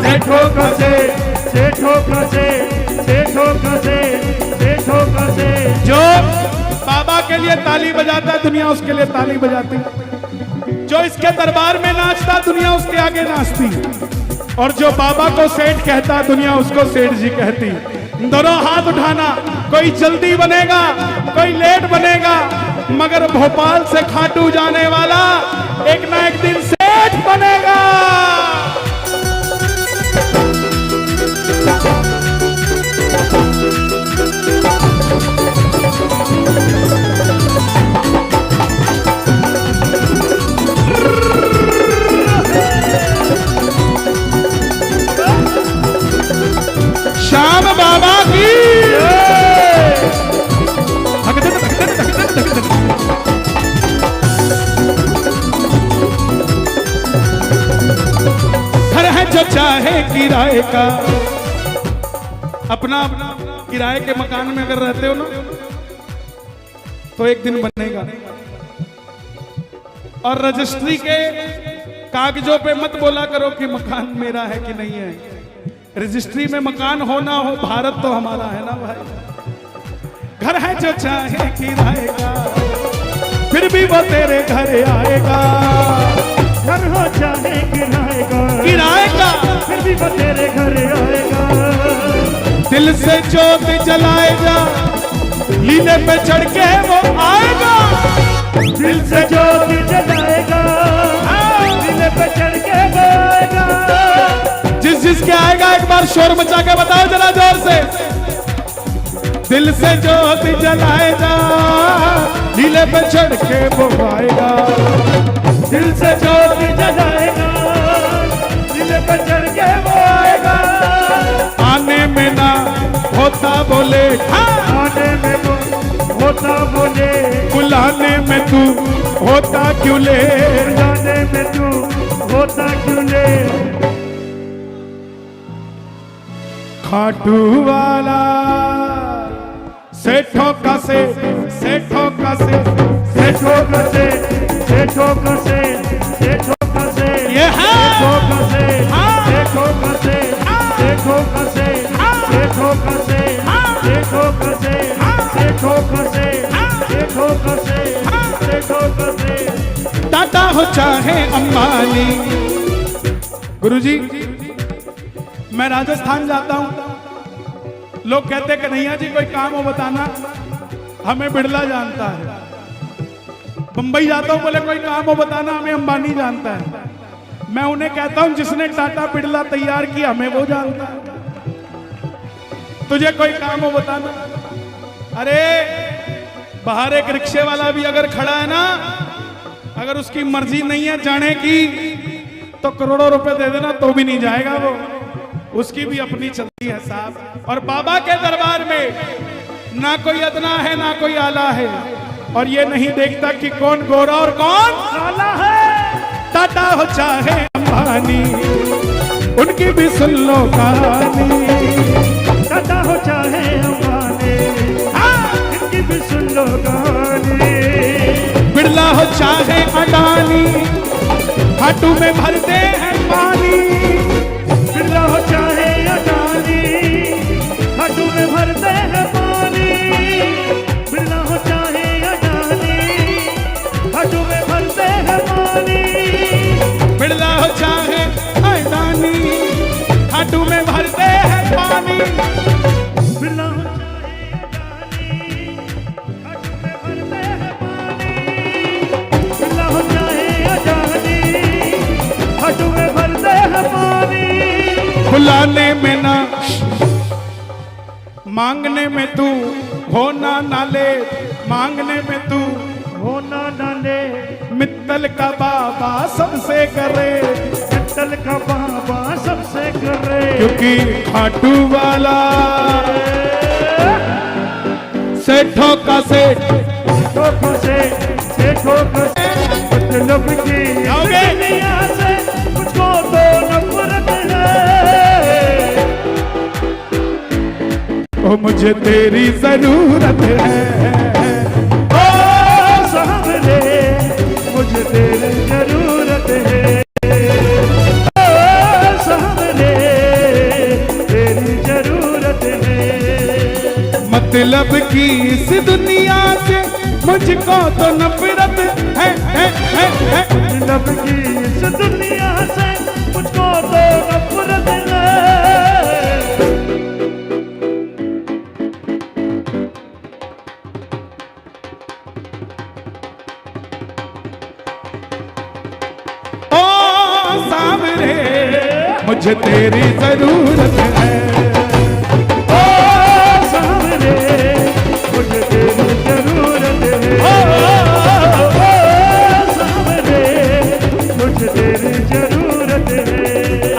सेठों का सेठ, सेठों का सेठ, सेठों का सेठ, सेठों का सेठ। जो बाबा के लिए ताली बजाता है दुनिया उसके लिए ताली बजाती, जो इसके दरबार में नाचता दुनिया उसके आगे नाचती, और जो बाबा को सेठ कहता दुनिया उसको सेठ जी कहती। दोनों हाथ उठाना, कोई जल्दी बनेगा कोई लेट बनेगा, मगर भोपाल से खाटू जाने वाला एक ना एक दिन सेठ बनेगा। श्याम बाबा की घर है जो चाहे किराए का, अपना किराए के मकान में अगर रहते हो ना तो एक दिन बनेगा। और रजिस्ट्री के कागजों पे मत बोला करो कि मकान मेरा है कि नहीं है। रजिस्ट्री में मकान हो ना हो, भारत तो हमारा है ना भाई। घर है जो चाहे किराए का, फिर भी वो तेरे घर आएगा। घर हो चाहे किराए का, किराए का, फिर भी वो तेरे घर आएगा। दिल से जोत जलाएगा, लीले पे चढ़ के वो आएगा। दिल से जोत जलाएगा, लीले पे चढ़ के वो आएगा। जिसके आएगा एक बार शोर मचा के बताओ जरा जोर से। दिल से ज्योति जलाएगा, लीले पे चढ़ के वो आएगा। दिल से ज्योति जलाएगा, लीले पे चढ़ के वो आएगा। आने में ना होता बोले, आने में वो होता बोले, बुलाने में तू होता क्यों ले, बुलाने में तू होता क्यों ले। खाटू वाला सेठों का से, सेठों का से, सेठों का से, सेठों का से, सेठों का से, ये है सेठों का से, सेठों का से, सेठों का से, सेठों का से, सेठों का से, सेठों का से, सेठों का से, सेठों का से। टाटा हो चाहे अंबानी। गुरुजी मैं राजस्थान जाता हूं, लोग कहते कन्हैया जी कोई काम हो बताना, हमें बिड़ला जानता है। बंबई जाता हूं, बोले कोई काम हो बताना, हमें अंबानी जानता है। मैं उन्हें कहता हूं जिसने टाटा बिड़ला तैयार किया हमें वो जानता है। तुझे कोई काम हो बताना। अरे बाहर एक रिक्शे वाला भी अगर खड़ा है ना, अगर उसकी मर्जी नहीं है जाने की तो करोड़ों रुपए दे देना तो भी नहीं जाएगा वो, उसकी भी अपनी चलती है साहब। और बाबा के दरबार में ना कोई अदना है ना कोई आला है, और ये नहीं देखता कि कौन गोरा और कौन काला है। टाटा हो चाहे अंबानी, उनकी भी सुन लो कहानी। टाटा हो चाहे अंबानी, इनकी भी सुन लो कहानी। बिड़ला हो चाहे अडानी, खाटू में भरते हैं पानी। बिरला हो चाहे अडानी, खाटू में भरते हैं पानी। बिरला हो चाहे अडानी, खाटू में भरते हैं पानी। बिड़ला हो चाहे अडानी, खाटू में भरते हैं पानी। बिरला हो चाहे अडानी, खाटू में भरते हैं पानी। बिरला हो चाहे अडानी, खाटू में भरते हैं पानी। बुलाने में ना, मांगने में तू होना नाले, मांगने में तू होना नाले। मित्तल का बाबा सबसे करे, मित्तल का बाबा सबसे करे। की खाटू वाला सेठों का सेठ ठोको से ठोको से मतलब की आओगे? दुनिया से मुझको तो नफरत है। ओ मुझे तेरी जरूरत है। ओ सामने मुझे तेरी जरूरत है। ओ सामने तेरी जरूरत है। मतलब की इस दुनिया से मुझको तो नफरत है। मतलब की इस दुनिया से मुझको तो नफरत है। ओ सामने मुझे तेरी जरूरत है। ओ सामने मुझे तेरी जरूरत है। ओ सामने मुझे तेरी जरूरत है।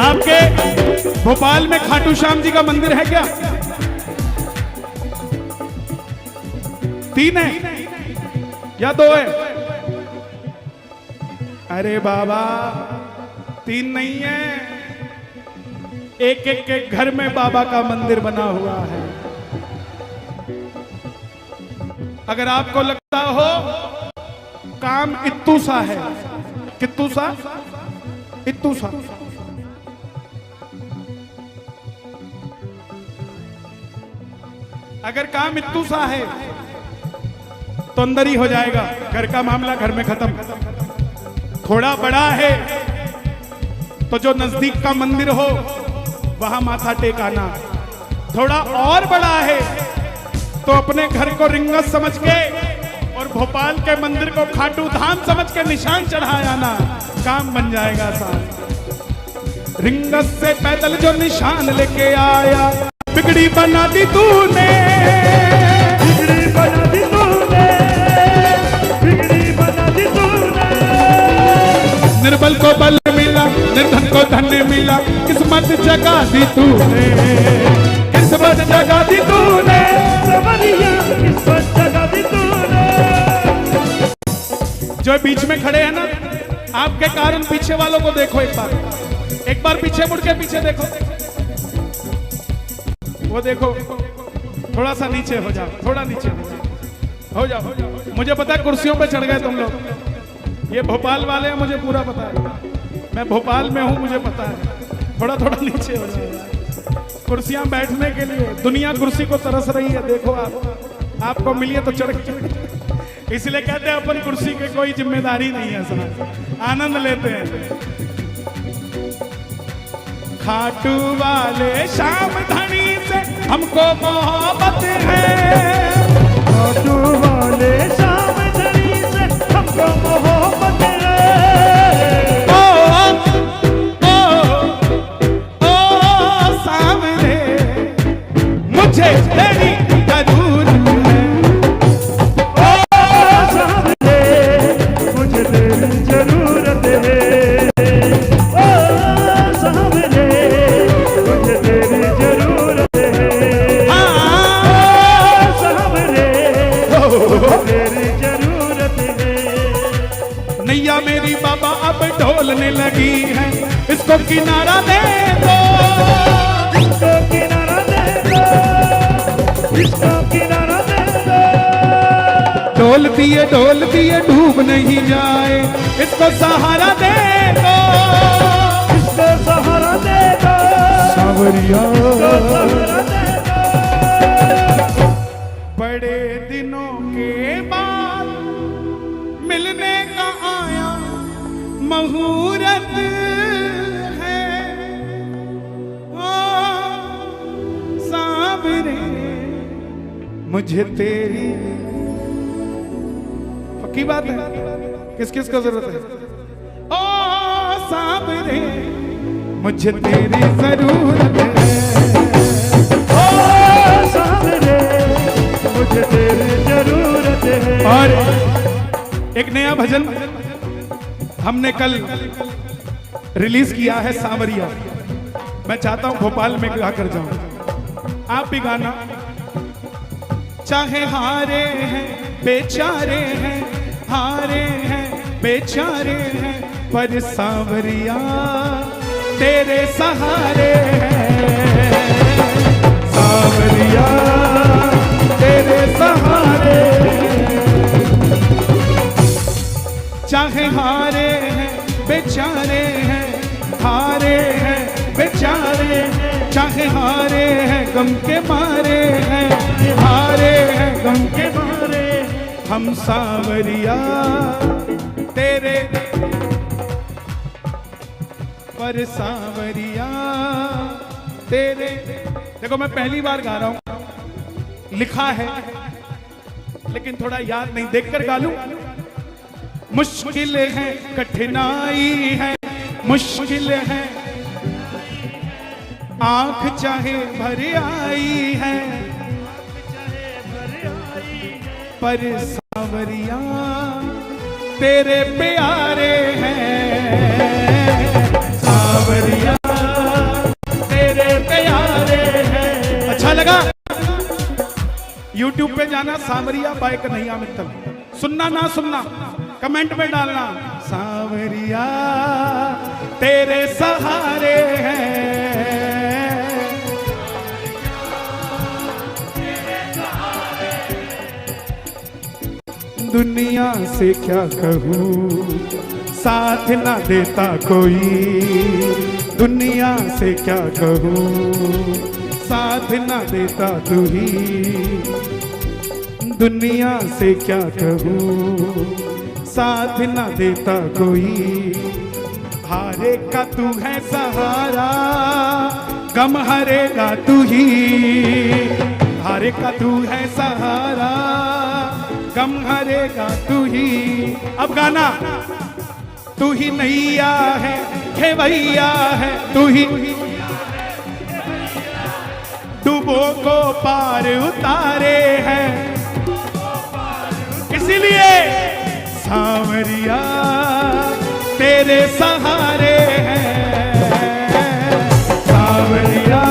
आपके भोपाल में खाटू श्याम जी का मंदिर है क्या? 3 है या 2 है? अरे बाबा 3 नहीं है, एक एक के घर में बाबा का मंदिर बना हुआ है। अगर आपको लगता हो काम इत्तू सा है, कित्तू सा, इत्तू सा, अगर काम इत्तू सा है तो अंदर ही हो जाएगा, घर का मामला घर में खत्म। थोड़ा बड़ा है तो जो नजदीक का मंदिर हो वहां माथा टेकाना। थोड़ा और बड़ा है तो अपने घर को रिंगस समझ के और भोपाल के मंदिर को खाटू धाम समझ के निशान चढ़ाया ना, काम बन जाएगा साहब। रिंगस से पैदल जो निशान लेके आया, बिगड़ी बना दी तूने, बिगड़ी बना दी तूने, बिगड़ी बना दी तूने। निर्बल को बल मिला, निर्धन को धन मिला, किस्मत जगा दी तूने, किस्मत जगा दी तूने, सवरिया किस्मत जगा दी तूने। जो बीच में खड़े हैं ना, आपके कारण पीछे वालों को देखो, एक बार पीछे मुड़ के पीछे देखो, वो देखो, थोड़ा सा नीचे हो जाओ, थोड़ा नीचे हो जाओ। मुझे पता है कुर्सियों पे चढ़ गए तुम लोग, ये भोपाल वाले हैं, मुझे पूरा पता है, मैं भोपाल में हूं, मुझे पता है। थोड़ा थोड़ा नीचे हो जाओ, कुर्सियां बैठने के लिए, दुनिया कुर्सी को तरस रही है। देखो आपको मिली है तो चढ़, इसलिए कहते हैं अपन कुर्सी की कोई जिम्मेदारी नहीं है, सर आनंद लेते हैं। खाटू वाले श्याम धनी से हमको मोहब्बत है, खाटू वाले श्याम धनी से हमको मोहब्बत है। ओ सामने मुझे तेरी जरूरत है। ओ सामने मुझे तेरी जरूरत है। ओ सामने मुझे तेरी जरूरत है। सामने तेरी जरूरत है। नैया मेरी बाबा अब ढोलने लगी है, इसको किनारा दे दो, इसको किनारा दे दो, इसको किनारा दे दो। ढोल दिए डूब नहीं जाए, इसको सहारा दे दो, इसको सहारा दे दो, सावरिया। इसको सहारा दे दो। बड़े दिनों के बाद मिलने का आया मुहूर्त है, ओ सावरे मुझे तेरी, पक्की बात है, किस किस को जरूरत है? ओ सावरे मुझे तेरी जरूरत है। ओ सामने मुझे तेरी जरूरत है। और एक नया भजन हमने कल रिलीज किया है, सांवरिया। मैं चाहता हूं भोपाल में गा कर जाऊं, आप भी गाना। चाहे हारे हैं बेचारे हैं, हारे हैं बेचारे हैं, पर सांवरिया तेरे सहारे हैं, सांवरिया तेरे सहारे हैं। चाहे हारे हैं बेचारे हैं, हारे हैं बेचारे हैं, चाहे हारे हैं गम के मारे हैं, हारे हैं गम के मारे, हम सांवरिया तेरे पर सांवरिया तेरे। देखो मैं पहली बार गा रहा हूं, लिखा है लेकिन थोड़ा याद नहीं, देखकर गा लूं। मुश्किल है कठिनाई है, मुश्किल है आंख चाहे भर आई है, पर सांवरिया तेरे प्यारे हैं, सांवरिया तेरे प्यारे हैं। अच्छा लगा? YouTube पे जाना सांवरिया बाय कन्हैया मित्तल, सुनना ना सुनना कमेंट में डालना, सांवरिया तेरे सहारे हैं, दुनिया से क्या कहूँ साथ ना देता कोई, दुनिया से क्या कहूँ साथ ना देता तू ही, दुनिया से क्या कहूँ साथ ना देता कोई, हारे का तू है सहारा गम हरेगा तू ही, हारे का तू है सहारा गम हरेगा तू ही। अब गाना, तू ही नैया है खेवैया है, तू ही डूबो को पार उतारे हैं, इसीलिए सांवरिया तेरे सहारे हैं, सांवरिया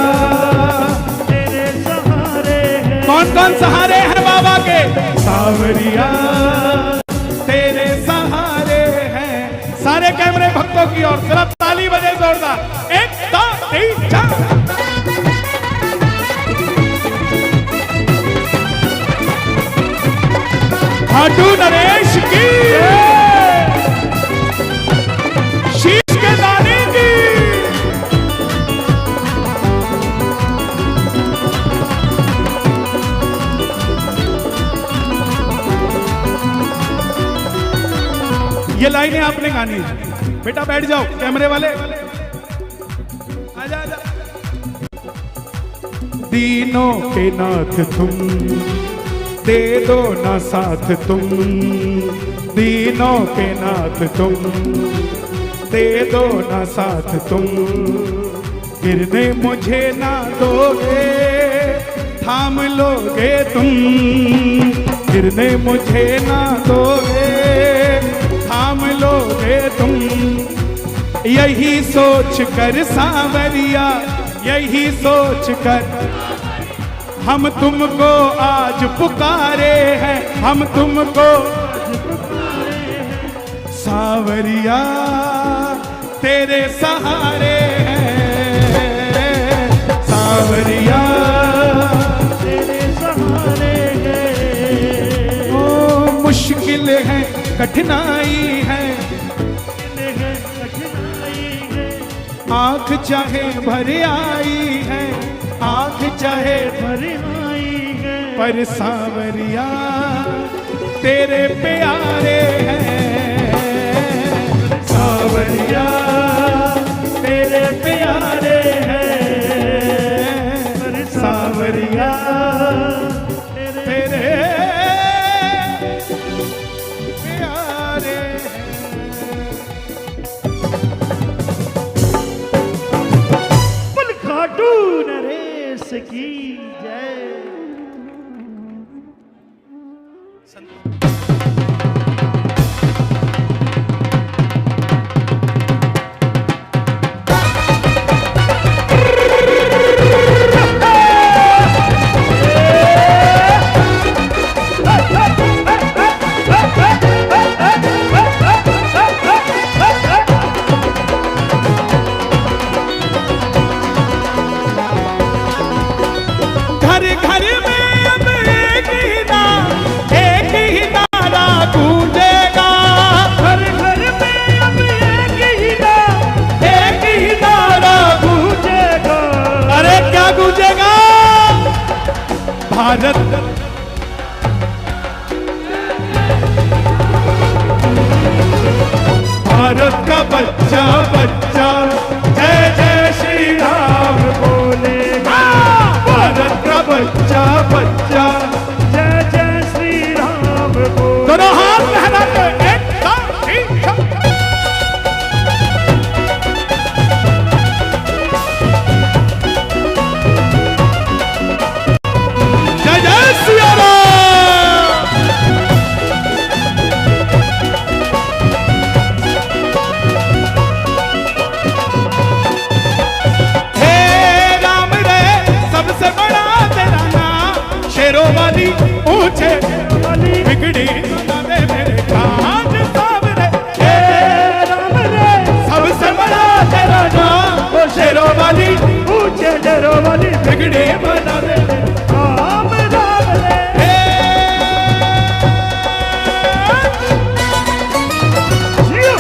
तेरे सहारे हैं। कौन कौन सहारे हैं बाबा के? सांवरिया तेरे सहारे हैं। सारे कैमरे भक्तों की ओर सिर्फ ताली बजे जोरदार, 1 2 3 4। खाटू नरेश की, शीश के दाने की। ये लाइनें आपने गानी है, बेटा बैठ जाओ, कैमरे वाले आजा आजा। दीनों के नाथ तुम दे दो ना साथ तुम, दीनों के नाथ तुम दे दो ना साथ तुम, गिरने मुझे ना दोगे थाम लोगे तुम, गिरने मुझे ना दोगे थाम लोगे तुम, यही सोच कर सांवरिया, यही सोच कर हम तुमको आज पुकारे हैं, हम तुमको सांवरिया तेरे सहारे हैं, सांवरिया तेरे सहारे हैं। ओ मुश्किल है कठिनाई है, आंख चाहे भर आई है, आंख चाहे भर आई है, पर सांवरिया तेरे प्यारे हैं, सांवरिया तेरे प्यारे हैं, पर सांवरिया तेरे प्यारे हैं। खाटू नरेश की जय। भारत भारत का बच्चा बच्चा जय जय श्री राम बोलेगा। भारत का बच्चा बच्चा जय जय श्री राम बोले। दोनों हाथ लहरा के एक साथ ठीक है। जय जय सिया राम। हे राम रे सबसे बड़ा तेरा नाम, शेरों वाली ऊंचे वाली बिगड़ी बना दे मेरे काज सामने। हे राम रे सबसे बड़ा तेरा नाम, ओ शेरों वाली ऊंचे डरो वाली बिगड़ी बना दे राम राम रे। हे जियो।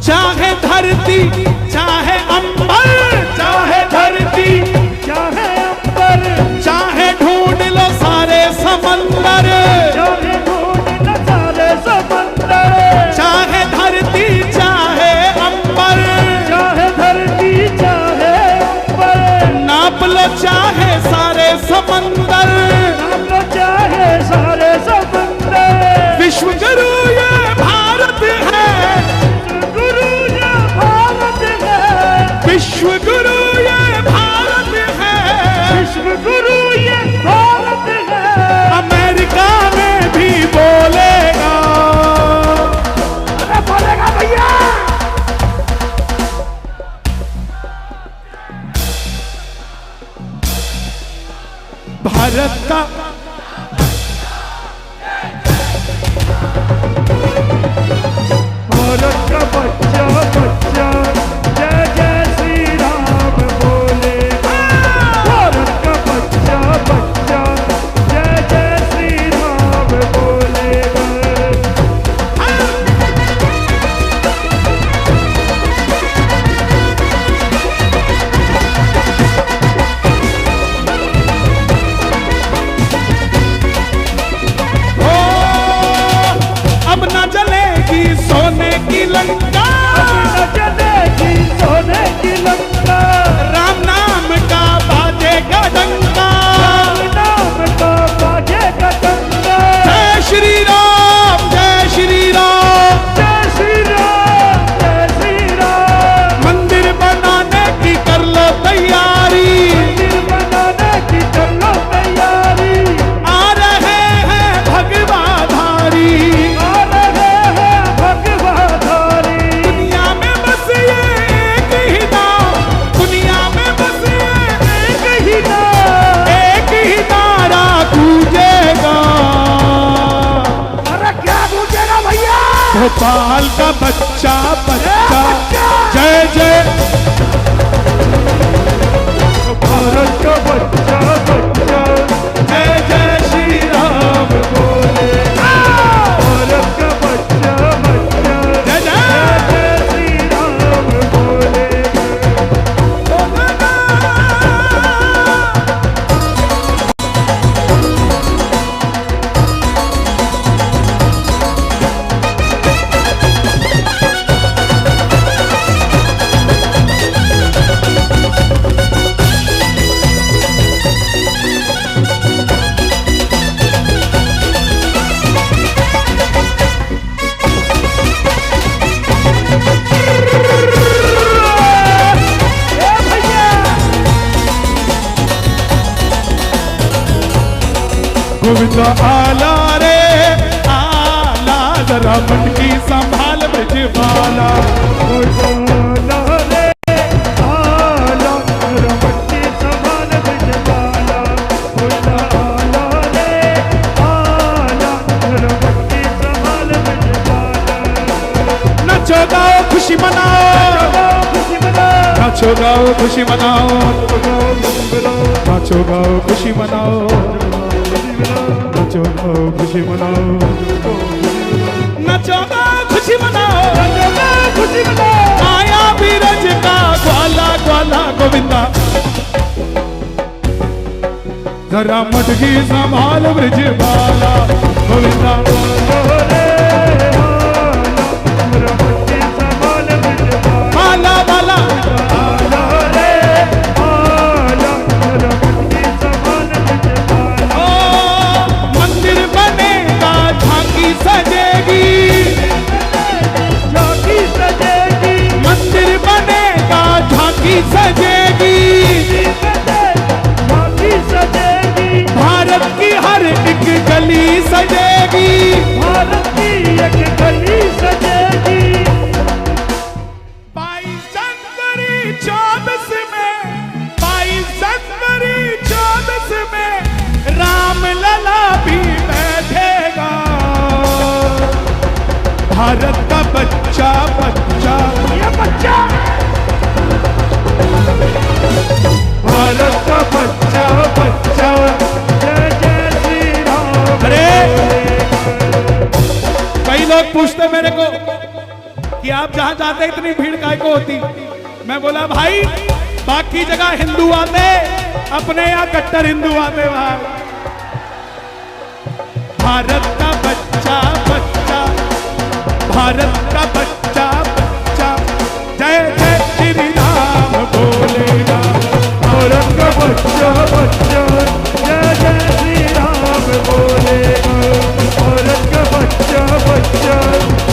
चाहे धरती चाहे अंबर, चाहे धरती चाहे अंबर चाहे ढूंढ लो सारे समंदर, चाहे ढूंढ न सारे समंदर। चाहे धरती चाहे अंबर, चाहे धरती चाहे अंबर नाप लो चाहे सारे समंदर। नाम लो चाहे सारे समंदर। विश्व गुरु ये भारत है, गुरु ये भारत है। विश्व गुरु ये भारत है। विश्व गुरु ये भारत है। अमेरिका में भी बोलेगा, अरे बोलेगा भैया। भारत का भारत का बच्चा बच्चा जय जय श्री राम बोलेगा। भारत का बच्चा बच्चा जय जय श्री राम बोलेगा। ओ, अब न जलेगी सोने की लंका, न चलेगी सोने की लंका। राम नाम का बाजेगा डंका। राम नाम का बाजेगा डंका। जय श्री राम जय श्री राम। जय श्री राम जय श्री राम। मंदिर बनाने की कर लो तैयारी, मंदिर बनाने की कर लो तैयारी। आ रहे हैं भगवाधारी। आ रहे हैं भगवाधारी। दुनिया में बस ये एक ही नाम, दुनिया में बस ये एक ही नाम। एक ही नारा गूंजेगा। अरे क्या पूछेगा भैया। भोपाल का बच्चा बच्चा जय जय। भारत का बच्चा बच्चा जय जय श्री राम बोलेगा। भारत का बच्चा बच्चा जय जय। जय जय श्री राम बोलेगा। ए भैया। गोविंद आला रे आला, जरा मटकी संभाल ब्रजवाला। आला रे आला, रमती समान बिजवाला। आला रे आला, रमती समान बिजवाला। न नाचो गाओ खुशी मनाओ, खुशी मनाओ, नाचो गाओ खुशी मनाओ, नाचो गाओ खुशी मनाओ, नाचो गाओ खुशी मनाओ, नाचो गाओ खुशी मनाओ, खुशी मनाओ। आया बीरज का ग्वाला ग्वाला गोविंदा, जरा मटकी संभाल ब्रज बाला गोविंदा, बाला बाला ओ मंदिर बनेगा झांकी सजेगी, झांकी सजेगी, मंदिर बनेगा झांकी सजेगी, झांकी सजेगी, भारत की हर एक गली सजेगी, भारत की एक गली सजेगी। 22 जनवरी 24 में, 22 जनवरी 24 में राम लला भी बैठेगा, भारत का बच्चा बच्चा, ये बच्चा भारत का बच्चा बच्चा, जय जय श्री राम। अरे कई लोग पूछते मेरे को कि आप जहां जाते इतनी भीड़ काय को होती, मैं बोला भाई बाकी जगह हिंदू आते, अपने यहाँ कट्टर हिंदू आते भाई। भारत का बच्चा बच्चा, भारत का बच्चा बच्चा, जय जय श्री राम बोलेगा, भारत का बच्चा बच्चा, जय जय श्री राम बोलेगा। भारत का बच्चा बच्चा,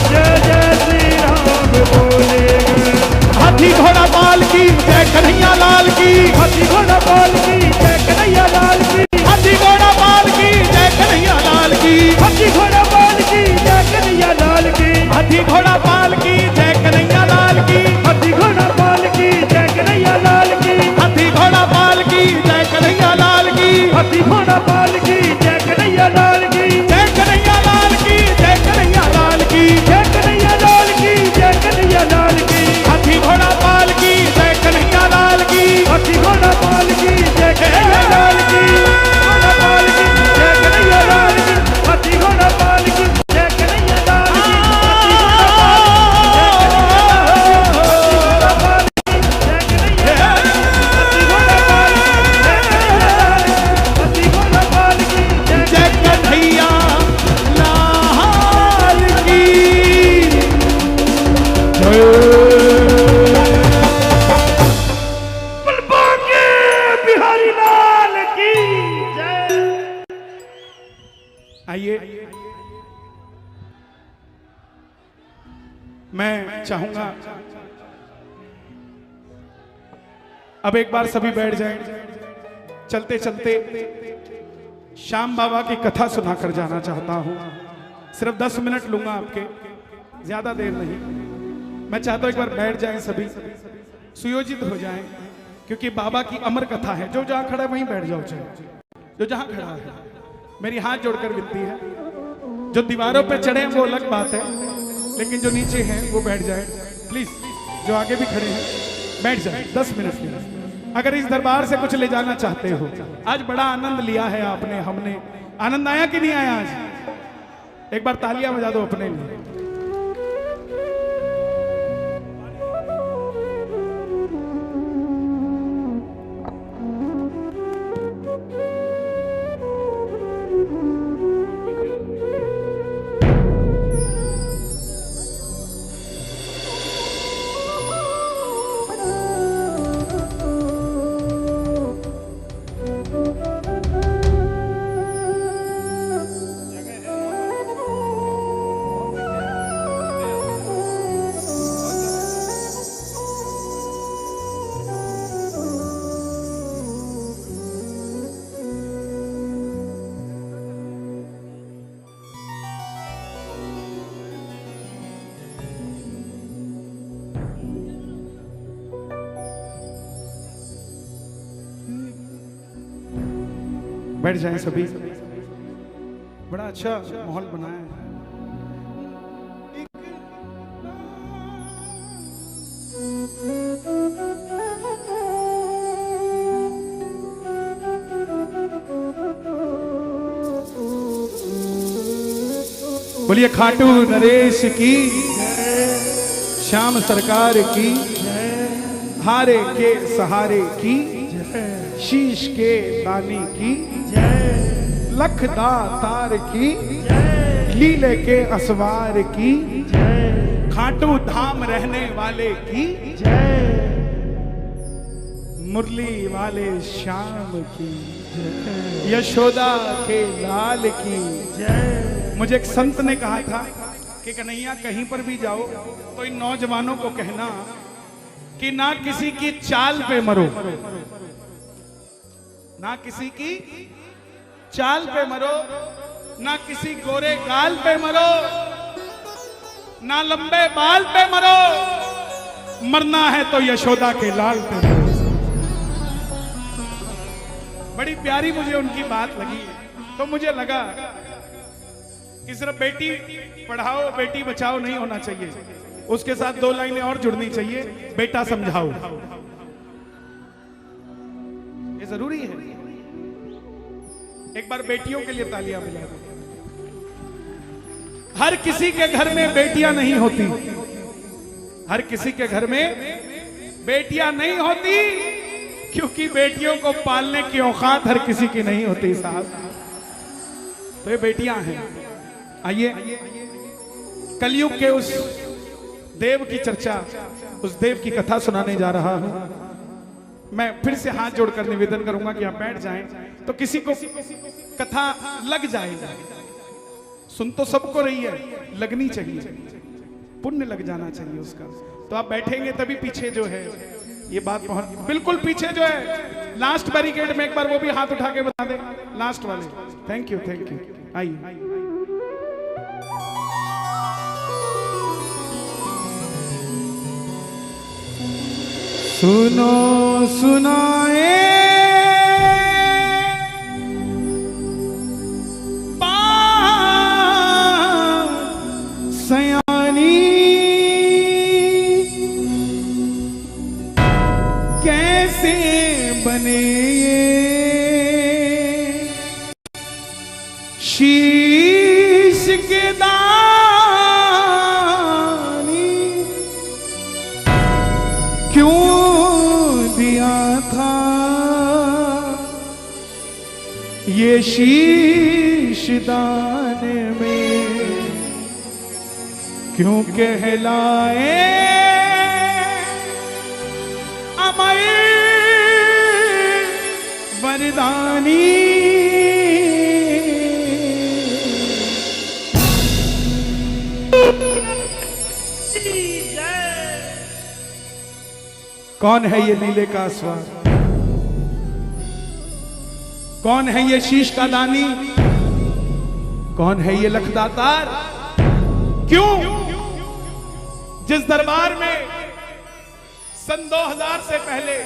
जय जय श्री राम बोलेगा। हाथी घोड़ा बाल की जय कन्हैया लाल की, हाथी घोड़ा बाल की जय कन्हैया लाल की, हाथी घोड़ा बाल की जय कन्हैया लाल की, हाथी घोड़ा बाल की जय कन्हैया लाल की, हाथी घोड़ा बाल की जय कन्हैया लाल की, हाथी घोड़ा बाल की जय कन्हैया लाल की, हाथी घोड़ा बाल की जय कन्हैया लाल की, हाथी घोड़ा बाल की जय कन्हैया लाल की, जय कन्हैया लाल की, जय कन्हैया लाल की, जय कन्हैया लाल की, जय कन्हैया लाल की, हाथी घोड़ा बाल की जय कन्हैया लाल की, हाथी घोड़ा बाल की जय कन्हैया लाल की, घोड़ा बाल की जय कन्हैया लाल की, हाथी घोड़ा बाल की जय कन्हैया लाल की, हाथी घोड़ा बाल की जय कन्हैया लाल की, जय कन्हैया लाल की, जय बलबागे बिहारी लाल की जय। आइए मैं चाहूंगा अब एक बार सभी बैठ जाएं, चलते चलते श्याम बाबा की कथा सुनाकर जाना चाहता हूं। सिर्फ 10 मिनट लूंगा आपके, ज्यादा देर नहीं। मैं चाहता हूं एक बार बैठ जाएं सभी, सुयोजित हो जाएं, क्योंकि बाबा की अमर कथा है। जो जहां खड़ा है वहीं बैठ जाओ, चाहे जो जहां खड़ा है। मेरी हाथ जोड़कर विनती है, जो दीवारों पे चढ़े हैं वो अलग बात है, लेकिन जो नीचे हैं वो बैठ जाए प्लीज। जो आगे भी खड़े हैं बैठ जाए 10 मिनट के लिए। अगर इस दरबार से कुछ ले जाना चाहते हो, आज बड़ा आनंद लिया है आपने, हमने। आनंद आया कि नहीं आया आज? एक बार तालियां बजा दो अपने लिए। बैठ जाएं सभी। बड़ा अच्छा माहौल बनाया है। बोलिए खाटू नरेश की, श्याम सरकार की, हारे के सहारे की, शीश के दानी की, लख दातार की, लीले के असवार की, खाटू धाम रहने वाले की, मुरली वाले श्याम की, यशोदा के लाल की। मुझे एक संत ने कहा था कि कन्हैया कहीं पर भी जाओ तो इन नौजवानों को कहना कि ना किसी की चाल पे मरो, ना किसी की चाल पे मरो, ना किसी गोरे गाल पे मरो, ना लंबे बाल पे मरो, मरना है तो यशोदा के लाल पे मरो। बड़ी प्यारी मुझे उनकी बात लगी। तो मुझे लगा कि सिर्फ बेटी पढ़ाओ बेटी बचाओ नहीं होना चाहिए, उसके साथ दो लाइनें और जुड़नी चाहिए, बेटा समझाओ। ये जरूरी है। एक बार बेटियों के लिए तालियां बजा दो। हर किसी के घर में बेटियां नहीं होती, हर किसी के घर में बेटियां नहीं होती, क्योंकि बेटियों को पालने की औकात हर किसी की नहीं होती साहब। तो ये बेटियां हैं। आइए कलयुग के उस देव की चर्चा, उस देव की कथा सुनाने जा रहा हूं। मैं फिर से हाथ जोड़कर निवेदन करूंगा कि आप बैठ जाएं तो किसी को कथा लग जाएगा। सुन तो सबको रही है, लगनी चाहिए, पुण्य लग जाना चाहिए उसका। तो आप बैठेंगे तभी पीछे जो है ये बात पहुंच, बिल्कुल पीछे जो है लास्ट बैरिकेड में एक बार वो भी हाथ उठा के बता दे, लास्ट वाले। Thank you thank you. आइए सुनो सुनाए सयानी, कैसे बने शीश के दानी, क्यों दिया था ये शीश दान में, क्यों कहलाए अमर वरदानी। कौन है ये नीले का स्वाद, कौन है ये शीश का दानी, कौन है ये लखदातार? क्यों जिस दरबार में सन 2000 से पहले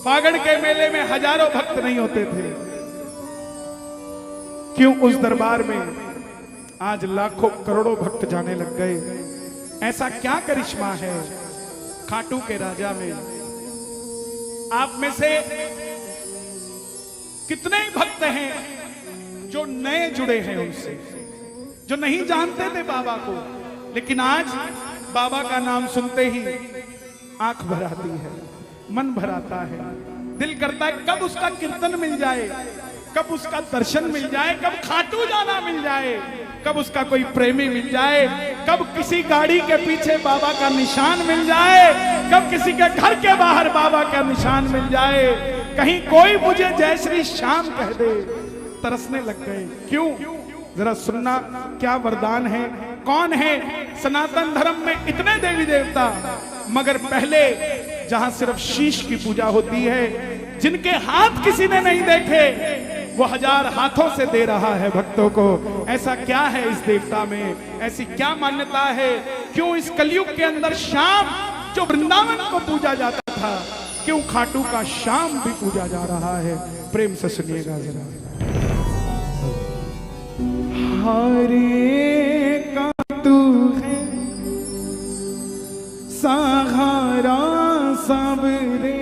फागण के मेले में हजारों भक्त नहीं होते थे, क्यों उस दरबार में आज लाखों करोड़ों भक्त जाने लग गए? ऐसा क्या करिश्मा है खाटू के राजा में? आप में से कितने भक्त हैं जो नए जुड़े हैं उनसे, जो नहीं जानते थे बाबा को, लेकिन आज बाबा का नाम सुनते ही आंख भर आती है, मन भर आता है, दिल करता है कब उसका कीर्तन मिल जाए, कब उसका दर्शन मिल जाए, कब खाटू जाना मिल जाए, कब उसका कोई प्रेमी मिल जाए, कब किसी गाड़ी के पीछे बाबा का निशान मिल जाए, कब किसी के घर के बाहर बाबा का निशान मिल जाए, कहीं कोई मुझे जय श्री श्याम कह दे। तरसने लग गए। क्यों? जरा सुनना क्या वरदान है। कौन है सनातन धर्म में इतने देवी देवता, मगर पहले जहां सिर्फ शीश की पूजा होती है, जिनके हाथ किसी ने नहीं देखे, वो 1000 हाथों से दे रहा है भक्तों को। ऐसा क्या है इस देवता में, ऐसी क्या मान्यता है? क्यों इस कलयुग के अंदर शाम जो वृंदावन को पूजा जाता था, क्यों खाटू का शाम भी पूजा जा रहा है? प्रेम से सुनिएगा जरा। हारे का तू है सहारा सबरे,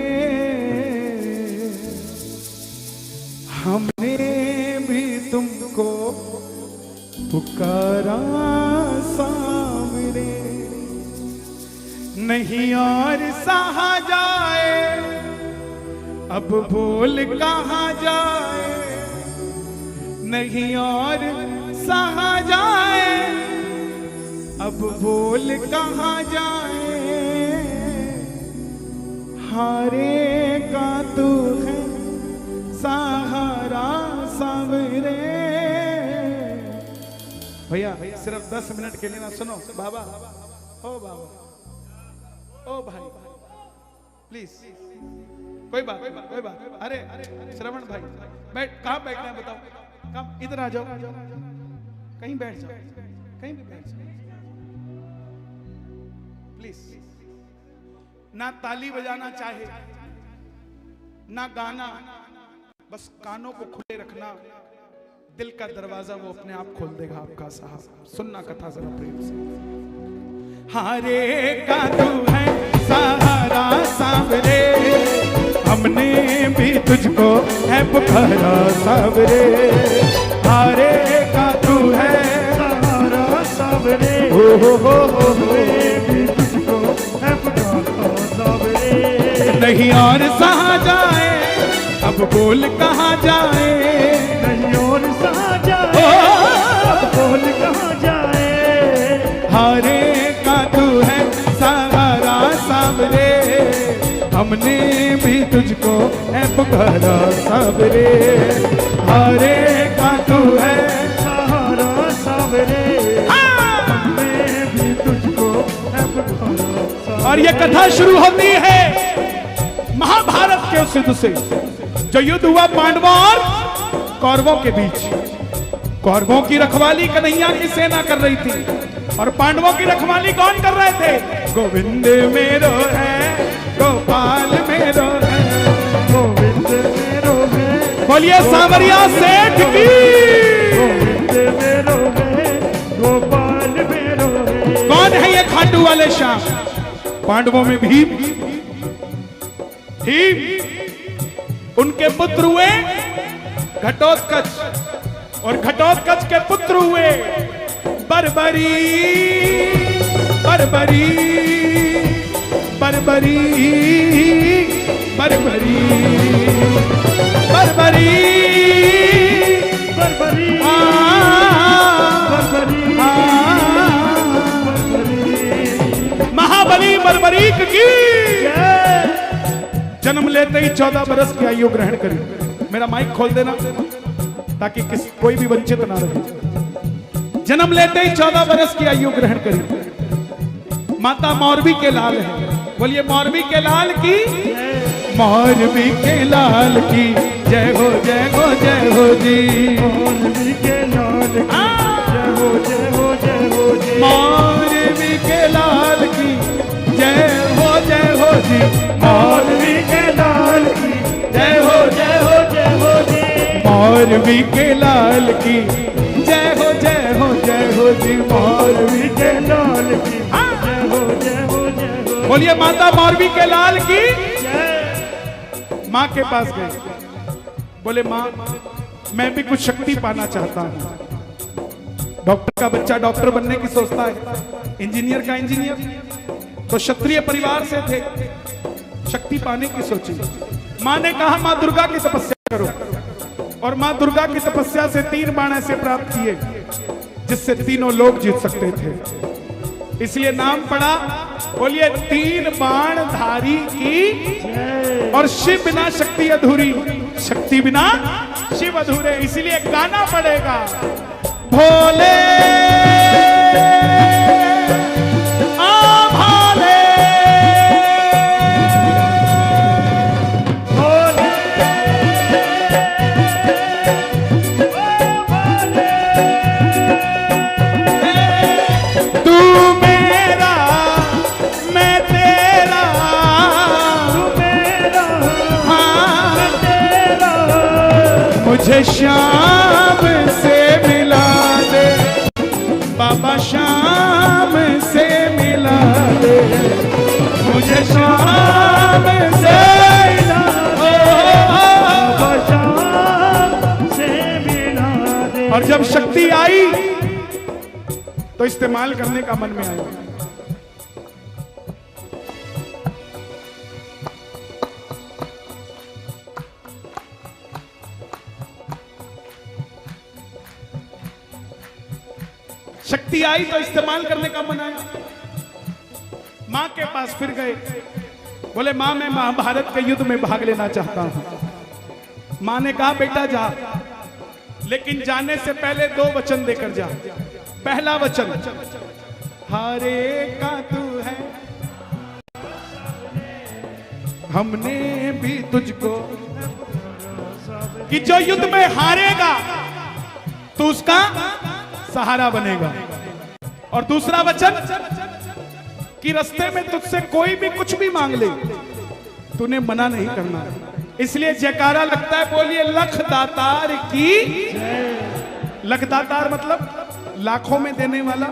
हमने भी तुमको पुकारा सामने नहीं और सहा जाए, अब बोल कहाँ जाए, नहीं और सहा जाए, अब बोल कहाँ जाए, हारे का तू है सहारा सावरे। भैया सिर्फ 10 मिनट के लिए ना सुनो बाबा, ओ बाबा, ओ भाई प्लीज, कोई बात कोई बात। अरे श्रवण भाई बैठ, कहाँ बैठना है बताओ, कहाँ, इधर आ जाओ, कहीं बैठ जाओ, कहीं भी बैठ जाओ प्लीज। ना ताली बजाना चाहे ना गाना, बस कानों को खुले रखना, दिल का दरवाजा वो अपने आप खोल देगा आपका। साहब सुनना कथा जरा प्रेम से। हारे का तू है सहारा सावरे, हमने भी तुझको है पुकारा सावरे। हारे का तू है सहारा सावरे, हो भी तुझको है पुकारा सावरे। नहीं और सहा जाए, अब बोल कहाँ जाए, नहीं और सहा जाए, अब बोल कहाँ जाए। हारे का तू है सहारा सावरे, हमने भी तुझको है पुकारा सावरे। हारे का तू है सहारा सावरे, हमने भी तुझको है पुकारा सावरे। और ये कथा शुरू होती है महाभारत के उस युद्ध से, जो युद्ध हुआ पांडवों और कौरवों के बीच। कौरवों की रखवाली कन्हैया की सेना कर रही थी और पांडवों की रखवाली कौन कर रहे थे? गोविंद मेरो है, गोपाल मेरो है, गोविंद मेरो है, बोलिए सांवरिया सेठ की। गोविंद मेरो है, गोपाल मेरो है। कौन है ये खाटू वाले श्याम? पांडवों में भीम, उनके पुत्र हुए घटोत्कच और घटोत्कच के पुत्र हुए बर्बरी। बर्बरी बर्बरी बर्बरी बर्बरी बर्बरी महाबली बर्बरीक की जन्म लेते ही 14 बरस की आयु ग्रहण करी। मेरा माइक खोल देना ताकि कोई भी वंचित ना रहे। जन्म लेते ही 14 बरस की आयु ग्रहण करी। माता मौरवी के लाल है, बोलिए मौरवी के लाल की। मौरवी के लाल की जय हो जय हो जय हो जी। मौरवी के लाल की जय हो जय हो जय हो जी। मौरवी के लाल की जय हो जी। मौरवी के लाल की जय हो जय हो जय हो जी। मौरवी के लाल की जय हो जय हो जय हो जी। मौरवी के लाल की जय हो जय हो जय हो। बोलिए माता मौरवी के लाल की। जय। माँ के पास गए, बोले माँ मैं भी कुछ शक्ति पाना चाहता हूँ। डॉक्टर का बच्चा डॉक्टर बनने की सोचता है, इंजीनियर का इंजीनियर। तो क्षत्रिय परिवार से थे, शक्ति पाने की सोची। माँ ने कहा माँ दुर्गा की तपस्या करो, और माँ दुर्गा की तपस्या से 3 बाण ऐसे प्राप्त किए जिससे तीनों लोग जीत सकते थे। इसलिए नाम पड़ा, बोलिए 3 बाण धारी की। और शिव बिना शक्ति अधूरी, शक्ति बिना शिव अधूरे। इसलिए गाना पड़ेगा भोले मुझे शाम से मिला दे बाबा, शाम से मिला दे मुझे, शाम से मिला दे बाबा, शाम से मिला दे। और जब शक्ति आई तो इस्तेमाल करने का मन में आया। शक्ति आई तो इस्तेमाल करने का मन आया। मां के पास फिर गए, बोले मां मैं महाभारत के युद्ध में भाग लेना चाहता हूं। मां ने कहा बेटा जा, लेकिन जाने से पहले 2 वचन देकर जा। पहला वचन, हारे का तू है, हमने भी तुझको, कि जो युद्ध में हारेगा तो उसका सहारा बनेगा। और दूसरा वचन कि रास्ते में तुझसे कोई भी कुछ भी मांग ले, तूने मना नहीं करना। इसलिए जयकारा लगता है, बोलिए लख दातार की। लख दातार मतलब लाखों में देने वाला,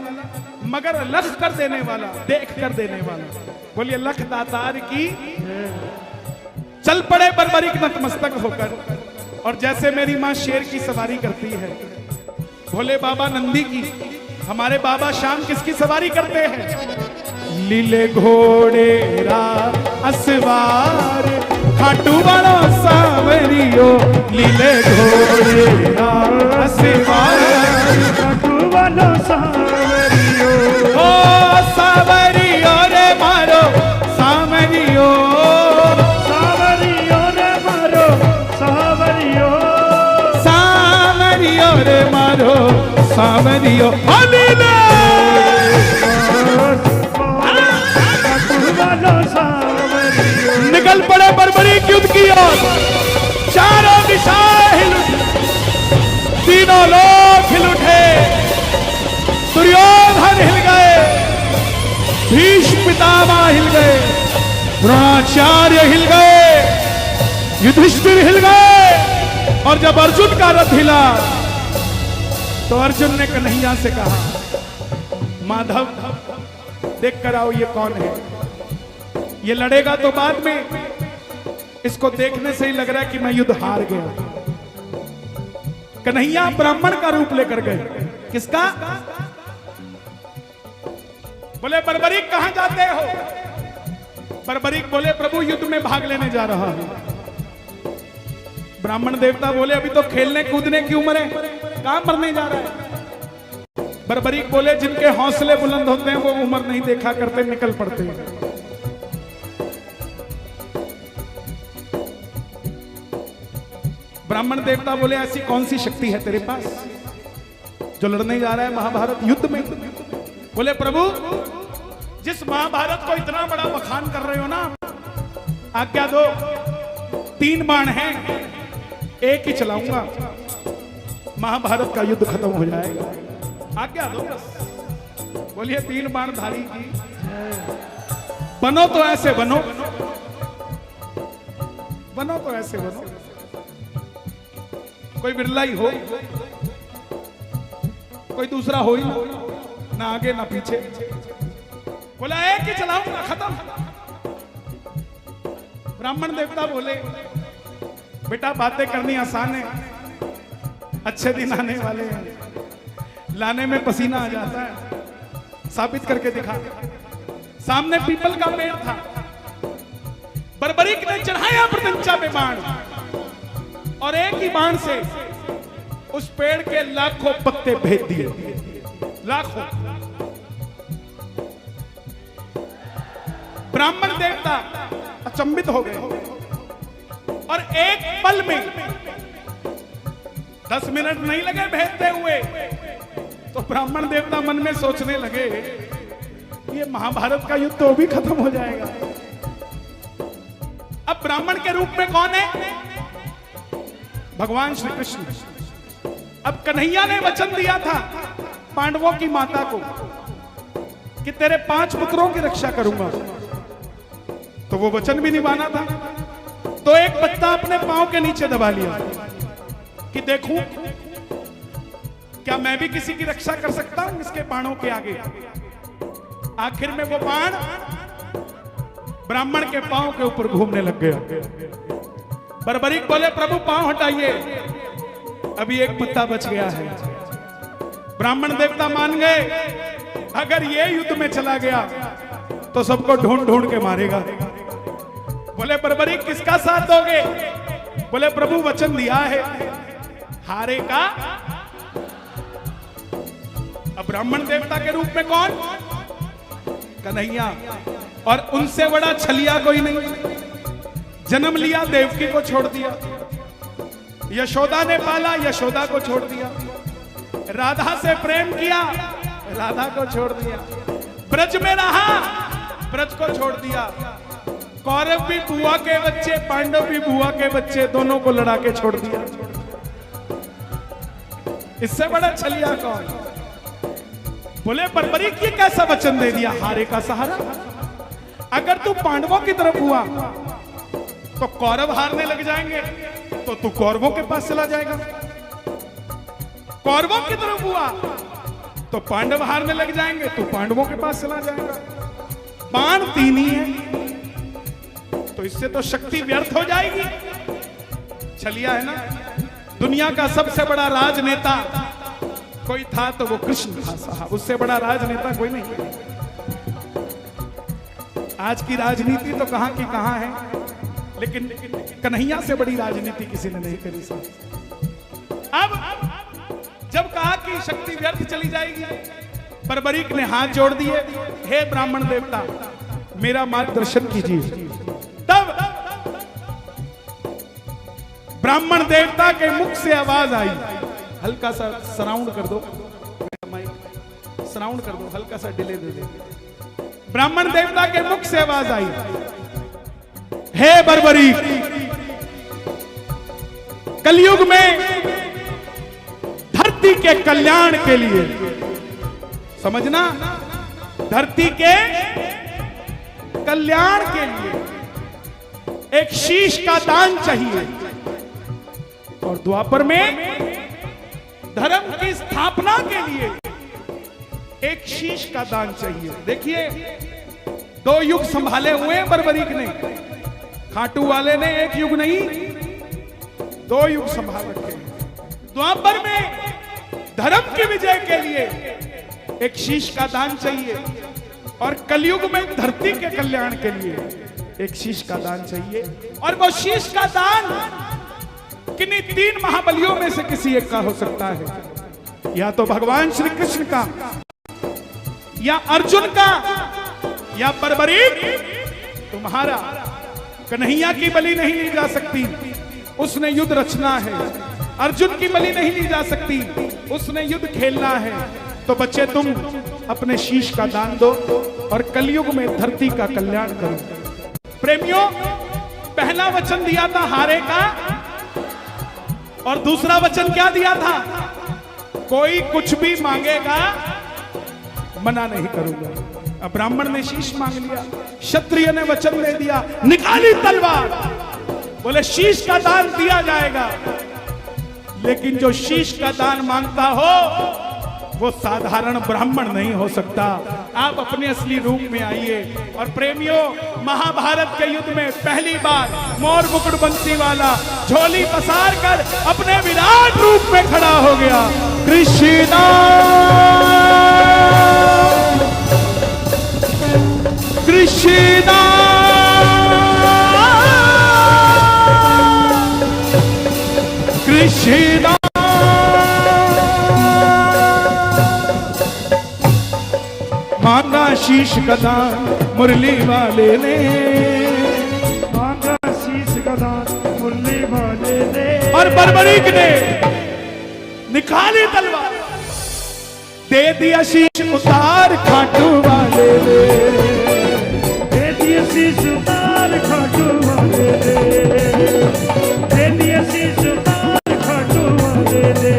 मगर लख कर देने वाला, देख कर देने वाला। बोलिए लख दातार की। चल पड़े बर्बरीक नतमस्तक होकर, और जैसे मेरी मां शेर की सवारी करती है, भोले बाबा नंदी की, हमारे बाबा शाम किसकी सवारी करते हैं? लीले घोड़े रा असवार, खाटू वाला सावरियो। लीले घोड़े रा असवार, खाटू वाला सावरियो। ओ सावरियो रे मारो सावरियो, सावरियो रे मारो सावरियो, सावरियो रे मारो सावरियो। लीले निकल पड़े बर्बरीक युद्ध की ओर। चारों दिशाएं हिल उठी, तीनों लोग हिल उठे। दुर्योधन हिल गए, भीष्म पितामह हिल गए, द्रोणाचार्य हिल गए, युधिष्ठिर हिल गए। और जब अर्जुन का रथ हिला तो अर्जुन ने कन्हैया से कहा, माधव देख कर आओ, ये कौन है? ये लड़ेगा तो बाद में, इसको देखने से ही लग रहा है कि मैं युद्ध हार गया। कन्हैया ब्राह्मण का रूप लेकर गए। किसका? बोले बर्बरीक कहां जाते हो? बर्बरीक बोले प्रभु युद्ध में भाग लेने जा रहा हूं। ब्राह्मण देवता बोले अभी तो खेलने कूदने की उम्र है, कहां मरने जा रहा है? बर्बरीक बोले जिनके हौसले बुलंद होते हैं वो उम्र नहीं देखा करते, निकल पड़ते हैं। ब्राह्मण देवता बोले ऐसी कौन सी शक्ति है तेरे पास जो लड़ने जा रहा है महाभारत युद्ध में? बोले प्रभु जिस महाभारत को इतना बड़ा बखान कर रहे हो ना, आज्ञा दो, 3 बाण हैं, एक ही चलाऊंगा, महाभारत का युद्ध खत्म हो जाएगा, आज्ञा दो बस। बोलिए 3 बाण धारी की। बनो तो ऐसे बनो, बनो तो ऐसे बनो, कोई बिरला ही हो, कोई दूसरा हो ही ना आगे ना पीछे। बोला एक ही चलाऊंगा, खत्म। ब्राह्मण देवता बोले बेटा बातें करनी आसान है, अच्छे दिन आने वाले हैं, लाने में पसीना आ जाता है, साबित करके दिखा। सामने पीपल का पेड़ था, बर्बरीक ने चढ़ाया प्रत्यंचा पे बाण, और एक ही बाण से उस पेड़ के लाखों पत्ते भेद दिए, लाखों। ब्राह्मण देवता अचंभित हो गए, और एक पल में 10 मिनट नहीं लगे भेदते हुए, तो ब्राह्मण देवता मन में सोचने लगे ये महाभारत का युद्ध तो भी खत्म हो जाएगा। अब ब्राह्मण के रूप में कौन है? भगवान श्री कृष्ण। अब कन्हैया ने वचन दिया था पांडवों की माता को कि तेरे 5 पुत्रों की रक्षा करूंगा, तो वो वचन भी निभाना था। तो एक पत्ता अपने पांव के नीचे दबा लिया कि देखूं क्या मैं भी किसी की रक्षा कर सकता हूं इसके बाणों के आगे। आखिर में वो बाण ब्राह्मण के पांव के ऊपर घूमने लग गया। बर्बरीक बोले प्रभु पांव हटाइए, अभी एक पत्ता बच गया है। ब्राह्मण देवता मान गए, अगर ये युद्ध में चला गया तो सबको ढूंढ ढूंढ के मारेगा। बोले बर्बरीक किसका साथ दोगे? बोले प्रभु वचन दिया है हारे का। अब ब्राह्मण देवता के रूप में कौन? कन्हैया। और उनसे बड़ा छलिया कोई नहीं। जन्म लिया देवकी को छोड़ दिया, यशोदा ने पाला यशोदा को छोड़ दिया, राधा से प्रेम किया राधा को छोड़ दिया, ब्रज में रहा ब्रज को छोड़ दिया। कौरव भी बुआ के बच्चे, पांडव भी बुआ के बच्चे, दोनों को लड़ा के छोड़ दिया। इससे बड़ा छलिया कौन? बोले बर्बरीक ये कैसा वचन दे दिया, हारे का सहारा। अगर तू पांडवों की तरफ हुआ तो कौरव हारने लग जाएंगे, तो तू कौरवों के पास चला जाएगा। कौरवों की तरफ हुआ तो पांडव हारने लग जाएंगे, तो पांडवों के पास चला जाएगा। बाण तीन ही है, तो इससे तो शक्ति व्यर्थ हो जाएगी। छलिया है ना। दुनिया का सबसे बड़ा राजनेता कोई था तो वो कृष्ण था साहब, उससे बड़ा राजनेता कोई नहीं। आज की राजनीति तो कहां की कहां है, लेकिन कन्हैया से बड़ी राजनीति किसी ने नहीं करी साहब। अब जब कहा कि शक्ति व्यर्थ चली जाएगी, बर्बरीक ने हाथ जोड़ दिए, हे ब्राह्मण देवता मेरा मार्गदर्शन कीजिए। तब ब्राह्मण देवता के मुख से आवाज आई, हल्का सा सराउंड कर दो, सराउंड कर दो, हल्का सा डिले दे दो। ब्राह्मण देवता के मुख से आवाज आई, हे बर्बरीक कलयुग में धरती के कल्याण के लिए, समझना, धरती के कल्याण के लिए एक शीश का दान चाहिए, और द्वापर में धर्म की स्थापना के लिए एक शीश का दान चाहिए। देखिए 2 युग संभाले हुए हैं बर्बरीक ने, खाटू वाले ने एक युग नहीं 2 युग संभाल रखे। द्वापर में धर्म की विजय के लिए एक शीश का दान चाहिए, और कलयुग में धरती के कल्याण के लिए एक शीश का दान चाहिए। और वो शीश का दान किन्हीं 3 महाबलियों में से किसी एक का हो सकता है, या तो भगवान श्री कृष्ण का, या अर्जुन का, या बर्बरीक तुम्हारा। कन्हैया की बलि नहीं ली जा सकती, उसने युद्ध रचना है। अर्जुन की बलि नहीं ली जा सकती, उसने युद्ध खेलना है। तो बच्चे तुम अपने शीश का दान दो और कलयुग में धरती का कल्याण करो। प्रेमियों, पहला वचन दिया था हारे का, और दूसरा वचन क्या दिया था? कोई कुछ भी मांगेगा मना नहीं करूंगा। अब ब्राह्मण ने शीश मांग लिया, क्षत्रिय ने वचन दे दिया, निकाली तलवार, बोले शीश का दान दिया जाएगा। लेकिन जो शीश का दान मांगता हो वो साधारण ब्राह्मण नहीं हो सकता। आप अपने असली रूप में आइए। और प्रेमियों, महाभारत के युद्ध में पहली बार मोर मुकुट बंसी वाला झोली पसार कर अपने विराट रूप में खड़ा हो गया। कृष्णा कृष्णा कृष्णा मांगा शीश का दान मुरली वाले ने, मांगा शीश का दान मुरली वाले ने, और बर्बरीक ने निकाली तलवार, दे दिया शीश उतार खाटू वाले ने, दे दिया शीश उतार खाटू वाले ने, दे दिया शीश उतार खाटू वाले ने,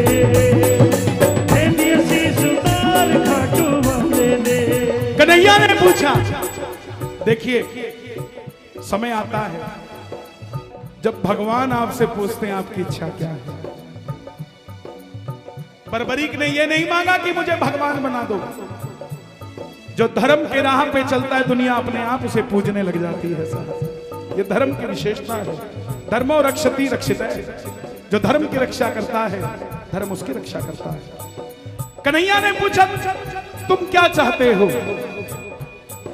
दे दिया शीश उतार खाटू वाले ने। कन्हैया ने पूछा, देखिए समय आता है जब भगवान आपसे पूछते हैं आपकी इच्छा क्या है। बर्बरीक ने यह नहीं मांगा कि मुझे भगवान बना दो। जो धर्म के राह पे चलता है दुनिया अपने आप उसे पूजने लग जाती है साहब। ये धर्म की विशेषता है। धर्मो रक्षति रक्षितः। जो धर्म की रक्षा करता है धर्म उसकी रक्षा करता है। कन्हैया ने पूछा तुम क्या चाहते हो?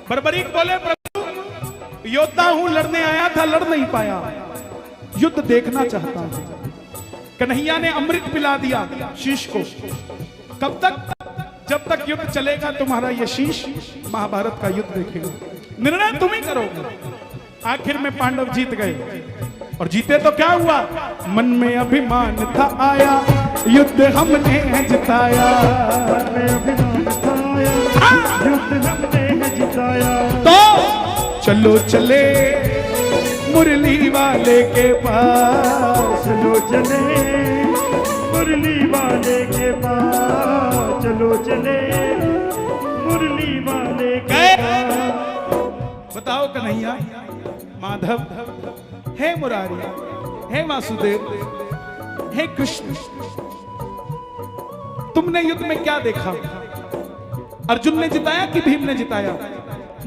बर्बरीक बोले, प्रभु योद्धा हूं, लड़ने आया था, लड़ नहीं पाया, युद्ध देखना चाहता हूं। कन्हैया ने अमृत पिला दिया शीश को। कब तक? जब तक युद्ध चलेगा तुम्हारा ये शीश महाभारत का युद्ध देखेगा। निर्णय तुम ही करोगे। आखिर में पांडव जीत गए। और जीते तो क्या हुआ? मन में अभिमान था आया, युद्ध हमने जिताया। मन में अभिमान था आया, युद्ध हमने जिताया। तो चलो चले मुरली वाले के पास, चलो चले मुरली वाले के पास, चलो चले मुरली वाले के पास। बताओ कन्हैया, माधव, हे मुरारी, हे वासुदेव, हे कृष्ण, तुमने युद्ध में क्या देखा? अर्जुन ने जिताया कि भीम ने जिताया?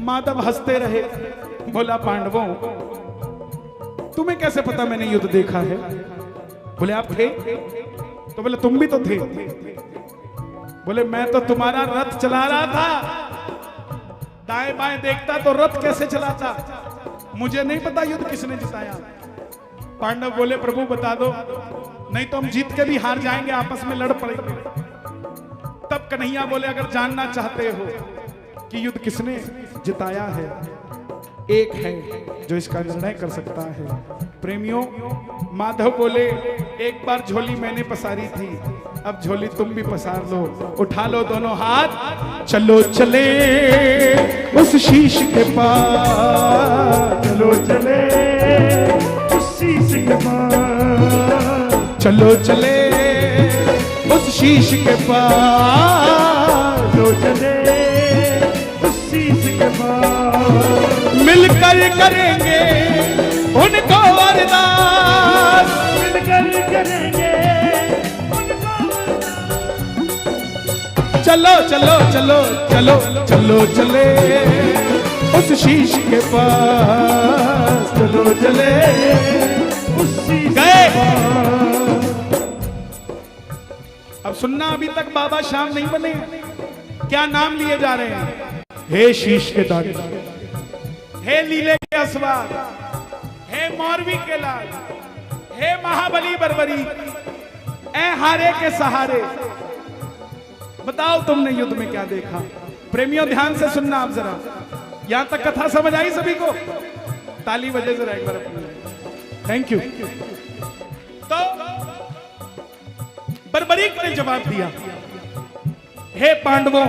माधव हंसते रहे, बोला पांडवों तुम्हें कैसे पता मैंने युद्ध देखा है? बोले आप थे? तो बोले तुम भी तो थे। बोले मैं तो तुम्हारा रथ चला रहा था, दाएं बाएं देखता तो रथ कैसे चलाता, मुझे नहीं पता युद्ध किसने जिताया। पांडव बोले प्रभु बता दो, नहीं तो हम जीत के भी हार जाएंगे, आपस में लड़ पड़ेंगे। तब कन्हैया बोले अगर जानना चाहते हो कि युद्ध किसने जिताया है, एक है जो इसका निर्णय कर सकता है। प्रेमियों, माधव बोले एक बार झोली मैंने पसारी थी, अब झोली तुम भी पसार लो, उठा लो दोनों हाथ, चलो चले उस शीश के पास, चलो चले उस शीश के पास, चलो चले उस शीश के पास, चलो चले उस शीश के पास। मिलकर करेंगे उनको अरदास, मिलकर करेंगे उनको। चलो चलो चलो चलो चलो चले उस शीश के पास, चलो चले उस शीश गए। के पास। अब सुनना, अभी तक बाबा श्याम नहीं बने। क्या नाम लिए जा रहे हैं? हे शीश के दानी, हे लीले के अस्वाद, हे मौरवी के लाल, हे महाबली बर्बरी, ए हारे के सहारे। बताओ तुमने युद्ध में क्या देखा? प्रेमियों ध्यान से सुनना आप जरा। यहां तक कथा समझ आई सभी को? ताली बजे जरा एक बार अपनी। Thank you. तो बर्बरीक ने जवाब दिया, हे पांडवों,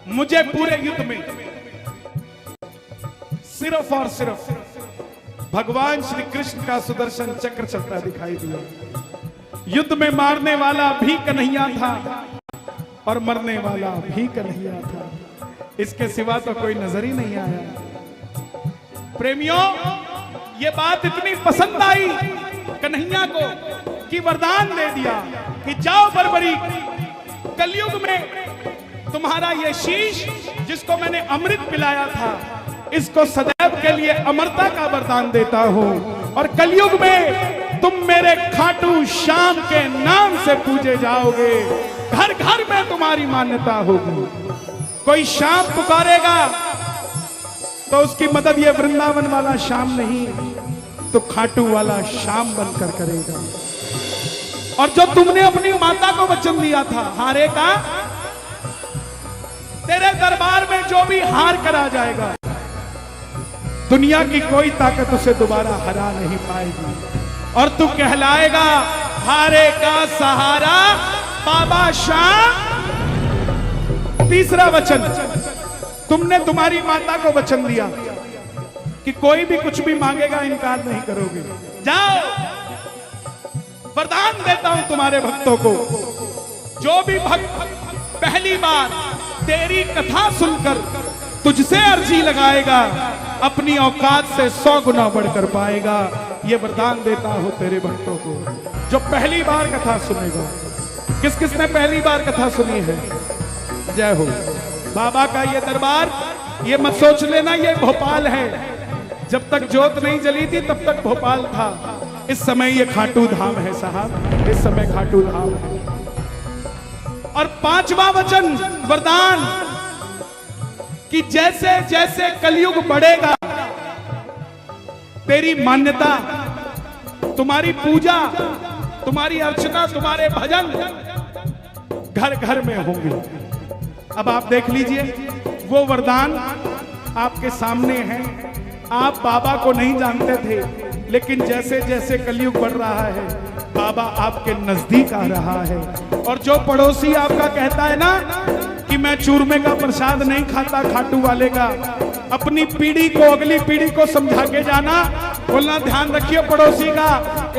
मुझे पूरे युद्ध में सिर्फ और सिर्फ भगवान श्री कृष्ण का सुदर्शन चक्र चलता दिखाई दिया। युद्ध में मारने वाला भी कन्हैया था और मरने वाला भी कन्हैया था, इसके सिवा तो कोई नजर ही नहीं आया। प्रेमियों, ये बात इतनी पसंद आई कन्हैया को कि वरदान दे दिया कि जाओ बर्बरी, कलयुग में तुम्हारा ये शीश जिसको मैंने अमृत पिलाया था, इसको सदैव के लिए अमरता का वरदान देता हूं, और कलयुग में तुम मेरे खाटू श्याम के नाम से पूजे जाओगे। घर घर में तुम्हारी मान्यता होगी। कोई श्याम पुकारेगा तो उसकी मदद ये वृंदावन वाला श्याम नहीं, तो खाटू वाला श्याम बनकर करेगा। और जो तुमने अपनी माता को वचन दिया था हारे का, तेरे दरबार में जो भी हार करा जाएगा, दुनिया की कोई ताकत उसे दोबारा हरा नहीं पाएगी, और तू कहलाएगा हारे का सहारा बाबा श्याम। तीसरा वचन, तुमने तुम्हारी माता को वचन दिया कि कोई भी कुछ भी मांगेगा इनकार नहीं करोगे। जाओ, वरदान देता हूं तुम्हारे भक्तों को, जो भी भक्त पहली बार तेरी कथा सुनकर तुझसे अर्जी लगाएगा, अपनी औकात से 100 गुना बढ़कर पाएगा। ये वरदान देता हूं तेरे भक्तों को, जो पहली बार कथा सुनेगा। किस किसने पहली बार कथा सुनी है? जय हो। बाबा का ये दरबार, ये मत सोच लेना ये भोपाल है। जब तक जोत नहीं जली थी तब तक भोपाल था। इस समय ये खाटू धाम है साहब, इस समय खाटू धाम है। और पांचवा वचन, वरदान कि जैसे जैसे कलयुग बढ़ेगा तेरी मान्यता, तुम्हारी पूजा, तुम्हारी अर्चना, तुम्हारे भजन घर घर में होंगे। अब आप देख लीजिए, वो वरदान आपके सामने है। आप बाबा को नहीं जानते थे, लेकिन जैसे जैसे कलयुग बढ़ रहा है बाबा आपके नजदीक आ रहा है। और जो पड़ोसी आपका कहता है ना कि मैं चूरमे का प्रसाद नहीं खाता खाटू वाले का, अपनी पीढ़ी को, अगली पीढ़ी को समझा के जाना, बोलना ध्यान रखिए पड़ोसी का,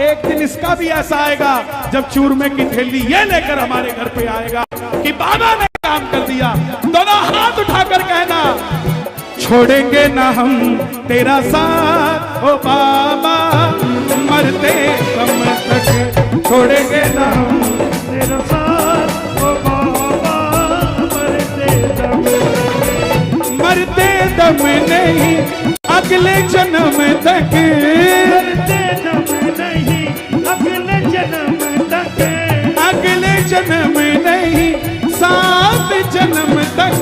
एक दिन इसका भी ऐसा आएगा जब चूरमे की थैली ये लेकर हमारे घर पे आएगा कि बाबा ने काम कर दिया। दोनों हाथ उठाकर कहना, छोड़ेंगे ना हम तेरा साथ ओ बाबा, मरते दम तक छोड़ेंगे ना हम तेरा साथ ओ बाबा, मरते दम नहीं अगले जन्म तक, मरते दम नहीं अगले जन्म तक, अगले जन्म नहीं 7 जन्म तक,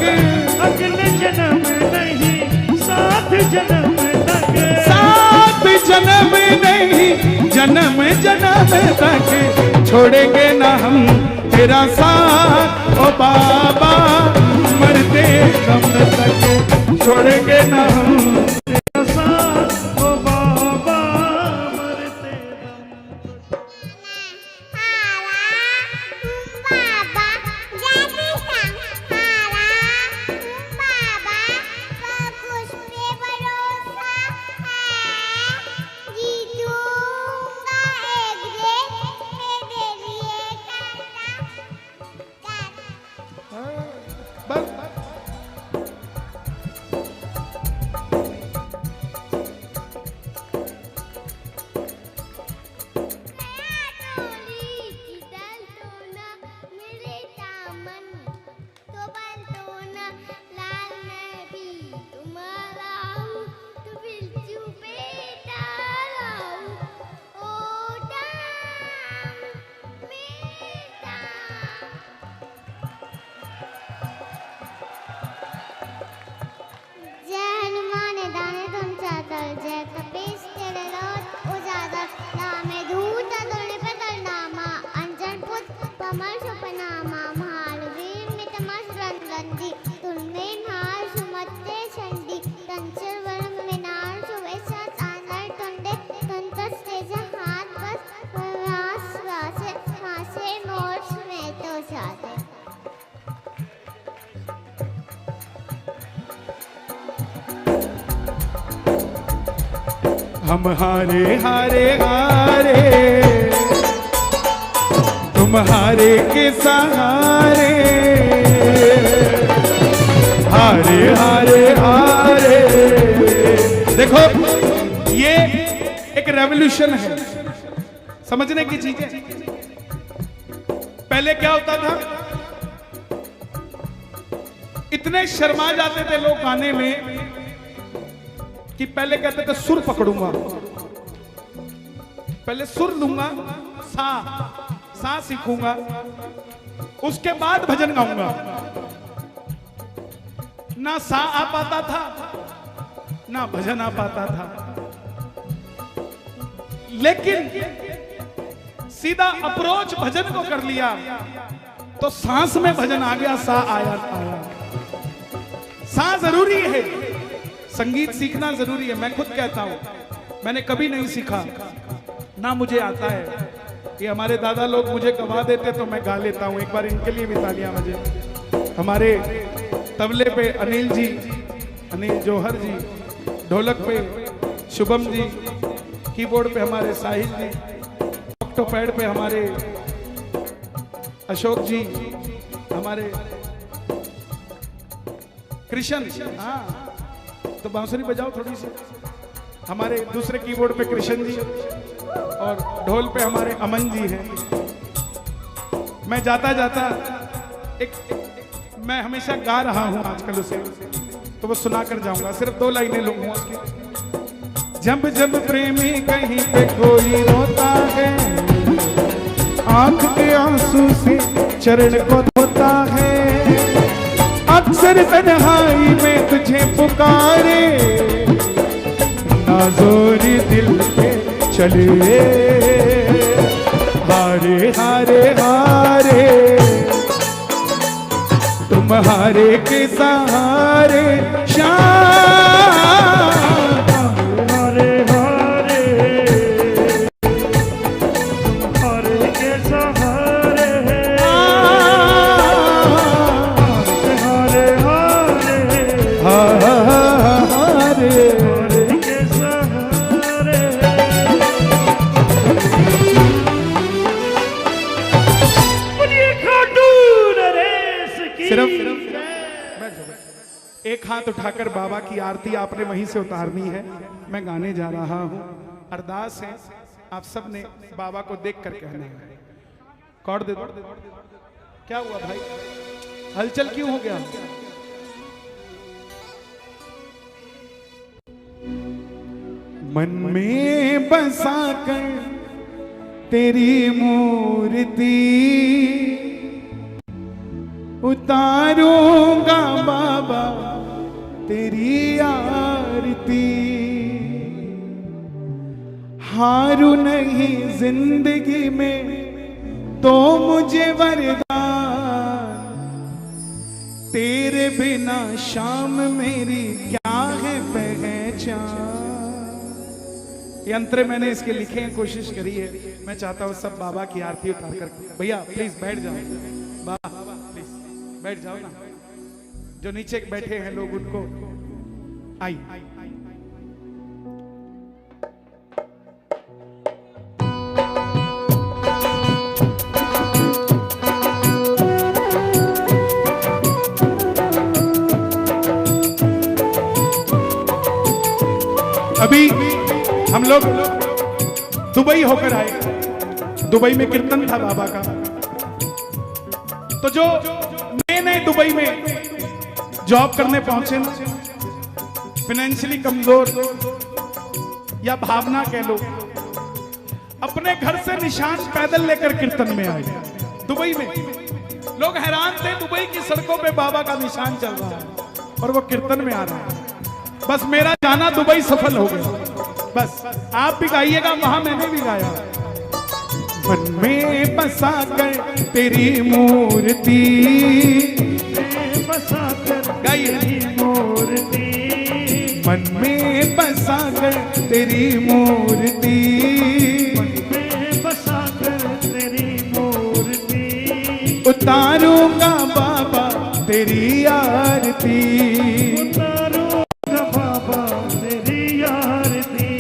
अगले जन्म नहीं 7 जन्म तक, 7 जन्म नहीं जन्म जन्म तक छोड़ेंगे ना हम तेरा साथ ओ बाबा, मरते दम तक छोड़ेंगे ना हम तेरा साथ ओ बाबा, मरते हम हारे हारे हारे, तुम हारे के सहारे, हारे हारे हारे। देखो ये एक रेवोल्यूशन है, समझने की चीज है। पहले क्या होता था, इतने शर्मा जाते थे लोग गाने में कि पहले कहते थे सुर पकड़ूंगा, पहले सुर लूंगा, सा सीखूंगा, उसके बाद भजन गाऊंगा। ना सा आ पाता था ना भजन आ पाता था, लेकिन सीधा अप्रोच भजन को कर लिया तो सांस में भजन आ गया, सा आया। सा जरूरी है, संगीत सीखना जरूरी है। मैं खुद कहता हूं, मैंने कभी नहीं सीखा, ना मुझे आता है। ये हमारे दादा लोग मुझे गवा देते तो मैं गा लेता हूं। एक बार इनके लिए भी तालियां बजे। हमारे तबले पे अनिल जी, अनिल जौहर जी, ढोलक पे शुभम जी, कीबोर्ड पे हमारे साहिल जी, ऑक्टोपैड पे हमारे अशोक जी, हमारे कृष्ण, हाँ तो बांसुरी बजाओ थोड़ी सी। हमारे दूसरे कीबोर्ड पे कृष्ण जी और ढोल पे हमारे अमन जी हैं। मैं जाता जाता मैं हमेशा गा रहा हूं आजकल उसे, तो वो सुना कर जाऊंगा, सिर्फ 2 लाइनें लूंगा उसकी। जब जब प्रेमी कहीं पे कोई रोता है, आंख के आंसू से चरण को धोता है, अक्सर तन्हाई में तुझे पुकारे, नाज़ोर दिल पे चले, हारे हारे हारे तुम हारे के सहारे शाम, हारे हारे हारे के सहारे, हारे हारे हारे हारे के सहारे। बोलिए खाटू नरेश की। सिर्फ एक हाथ उठाकर बाबा की आरती आपने वहीं से उतारनी है। मैं गाने जा रहा हूं, अरदास है आप सब ने बाबा को देख कर कहना है। कॉर्ड दे दो। क्या हुआ भाई, हलचल क्यों हो गया? मन में बसा कर तेरी मूर्ति उतारूंगा बाबा तेरी आरती, हारू नहीं जिंदगी में तो मुझे वरदान, तेरे बिना शाम मेरी क्या है पहचान। ये अंतरे मैंने इसके लिखे हैं, कोशिश करी है। मैं चाहता हूँ सब बाबा की आरती उतार कर, भैया प्लीज बैठ जाओ, बाबा प्लीज बैठ जाओ ना, जो नीचे बैठे हैं लोग उनको आई। अभी हम लोग दुबई होकर आए, दुबई में कीर्तन था बाबा का। तो जो नए नए दुबई में जॉब करने पहुंचे ना, फाइनेंशियली कमजोर या भावना कह लो, अपने घर से निशान पैदल लेकर कीर्तन में आए। दुबई में लोग हैरान थे, दुबई की सड़कों पे बाबा का निशान चल रहा है और वो कीर्तन में आ रहा है। बस मेरा जाना दुबई सफल हो गया। बस आप भी गाइएगा, वहां मैंने भी गाया। मन में बसा कर तेरी मूर्ति, बसा कर गाइए। मूर्ति, मन में बसा कर तेरी मूर्ति, में बसा कर तेरी मूर्ति, उतारूंगा बाबा तेरी आरती, उतारूंगा बाबा तेरी आरती,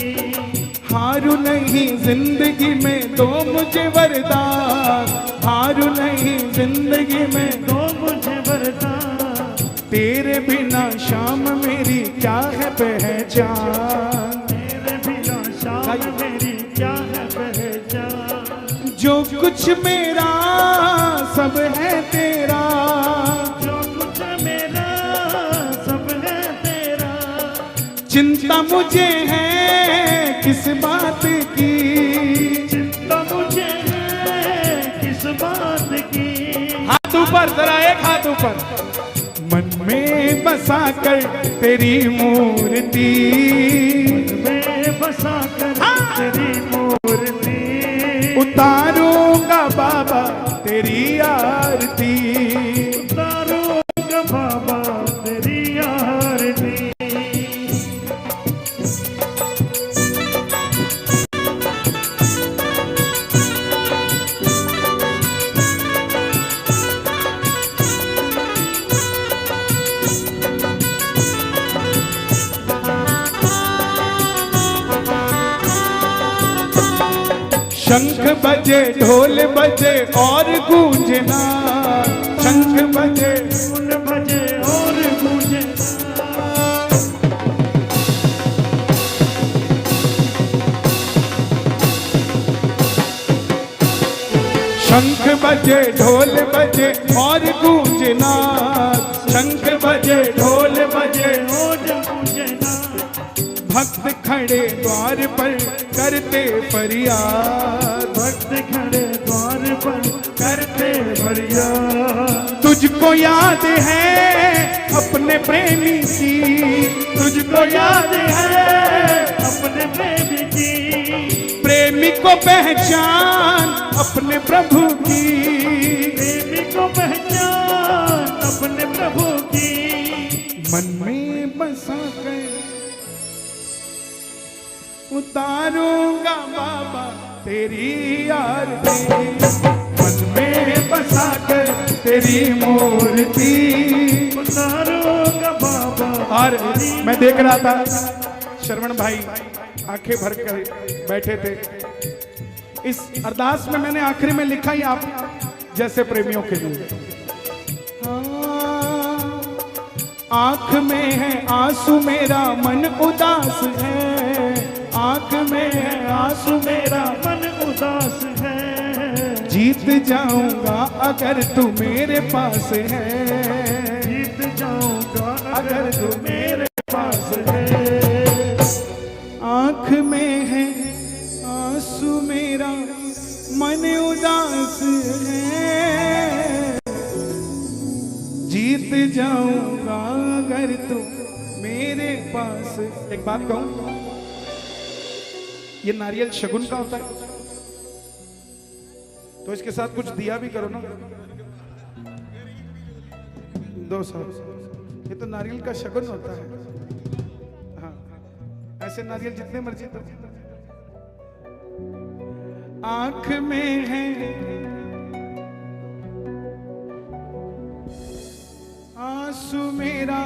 हारू नहीं जिंदगी में तो मुझे वरदान, हारू नहीं जिंदगी में तो मुझे वरदान, तेरे बिना शाम मेरी क्या है पहचान, तेरे बिना शाम मेरी क्या है पहचान, जो कुछ मेरा सब है तेरा, जो कुछ मेरा सब है तेरा, चिंता मुझे है किस बात की, चिंता मुझे है किस बात की। हाथ ऊपर जरा, एक हाथ ऊपर। मन में बसा कर तेरी मूर्ति, में बसा कर तेरी मूर्ति, उतारूंगा बाबा तेरी आरती, उतारूंगा बाबा तेरी आरती। शंख बजे ढोल बजे और गूंजना, शंख बजे ढोल बजे और गूंजे, शंख बजे ढोल बजे और गूंजना, शंख बजे ढोल बजे और गूंजे ना, भक्त खड़े द्वार पर करते फरियाद, भक्त खड़े द्वार पर करते फरियाद, तुझको याद है अपने प्रेमी की, तुझको याद है अपने प्रेमी की, प्रेमी को पहचान अपने प्रभु की, प्रेमी को पहचान अपने प्रभु की, मन में बसा कर उतारूंगा बाबा तेरी आरती, मन में बसा कर तेरी मूर्ति उतारूंगा बाबा। और मैं देख रहा था श्रवण भाई आंखें भर कर बैठे थे। इस अरदास में मैंने आखिरी में लिखा ही आप जैसे प्रेमियों के लिए, आंख में है आंसू मेरा मन उदास है, आंख में है आंसू मेरा मन उदास है, जीत जाऊंगा अगर तू मेरे पास है, जीत जाऊंगा अगर तू मेरे पास है। आंख में है आंसू मेरा मन उदास है, जीत जाऊंगा अगर तू मेरे पास। एक बात कहूं, ये नारियल शगुन का होता है तो इसके साथ कुछ दिया भी करो ना। 200 ये तो नारियल का शगुन होता है। हाँ, ऐसे नारियल जितने मर्जी दो। आंख में है आंसू मेरा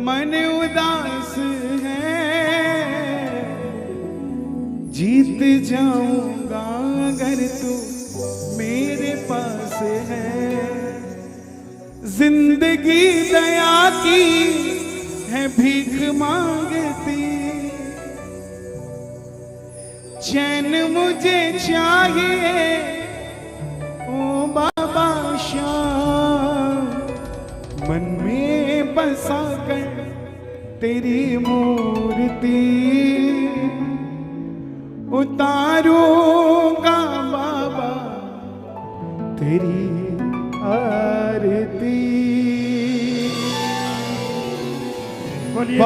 मन उदास है, जीत जाऊंगा अगर तू मेरे पास है, जिंदगी दया की है भीख मांगती, चैन मुझे चाहिए ओ बाबा श्याम, मन में बसा कर तेरी मूर्ति उतारूंगा बाबा तेरी आरती। बोलिए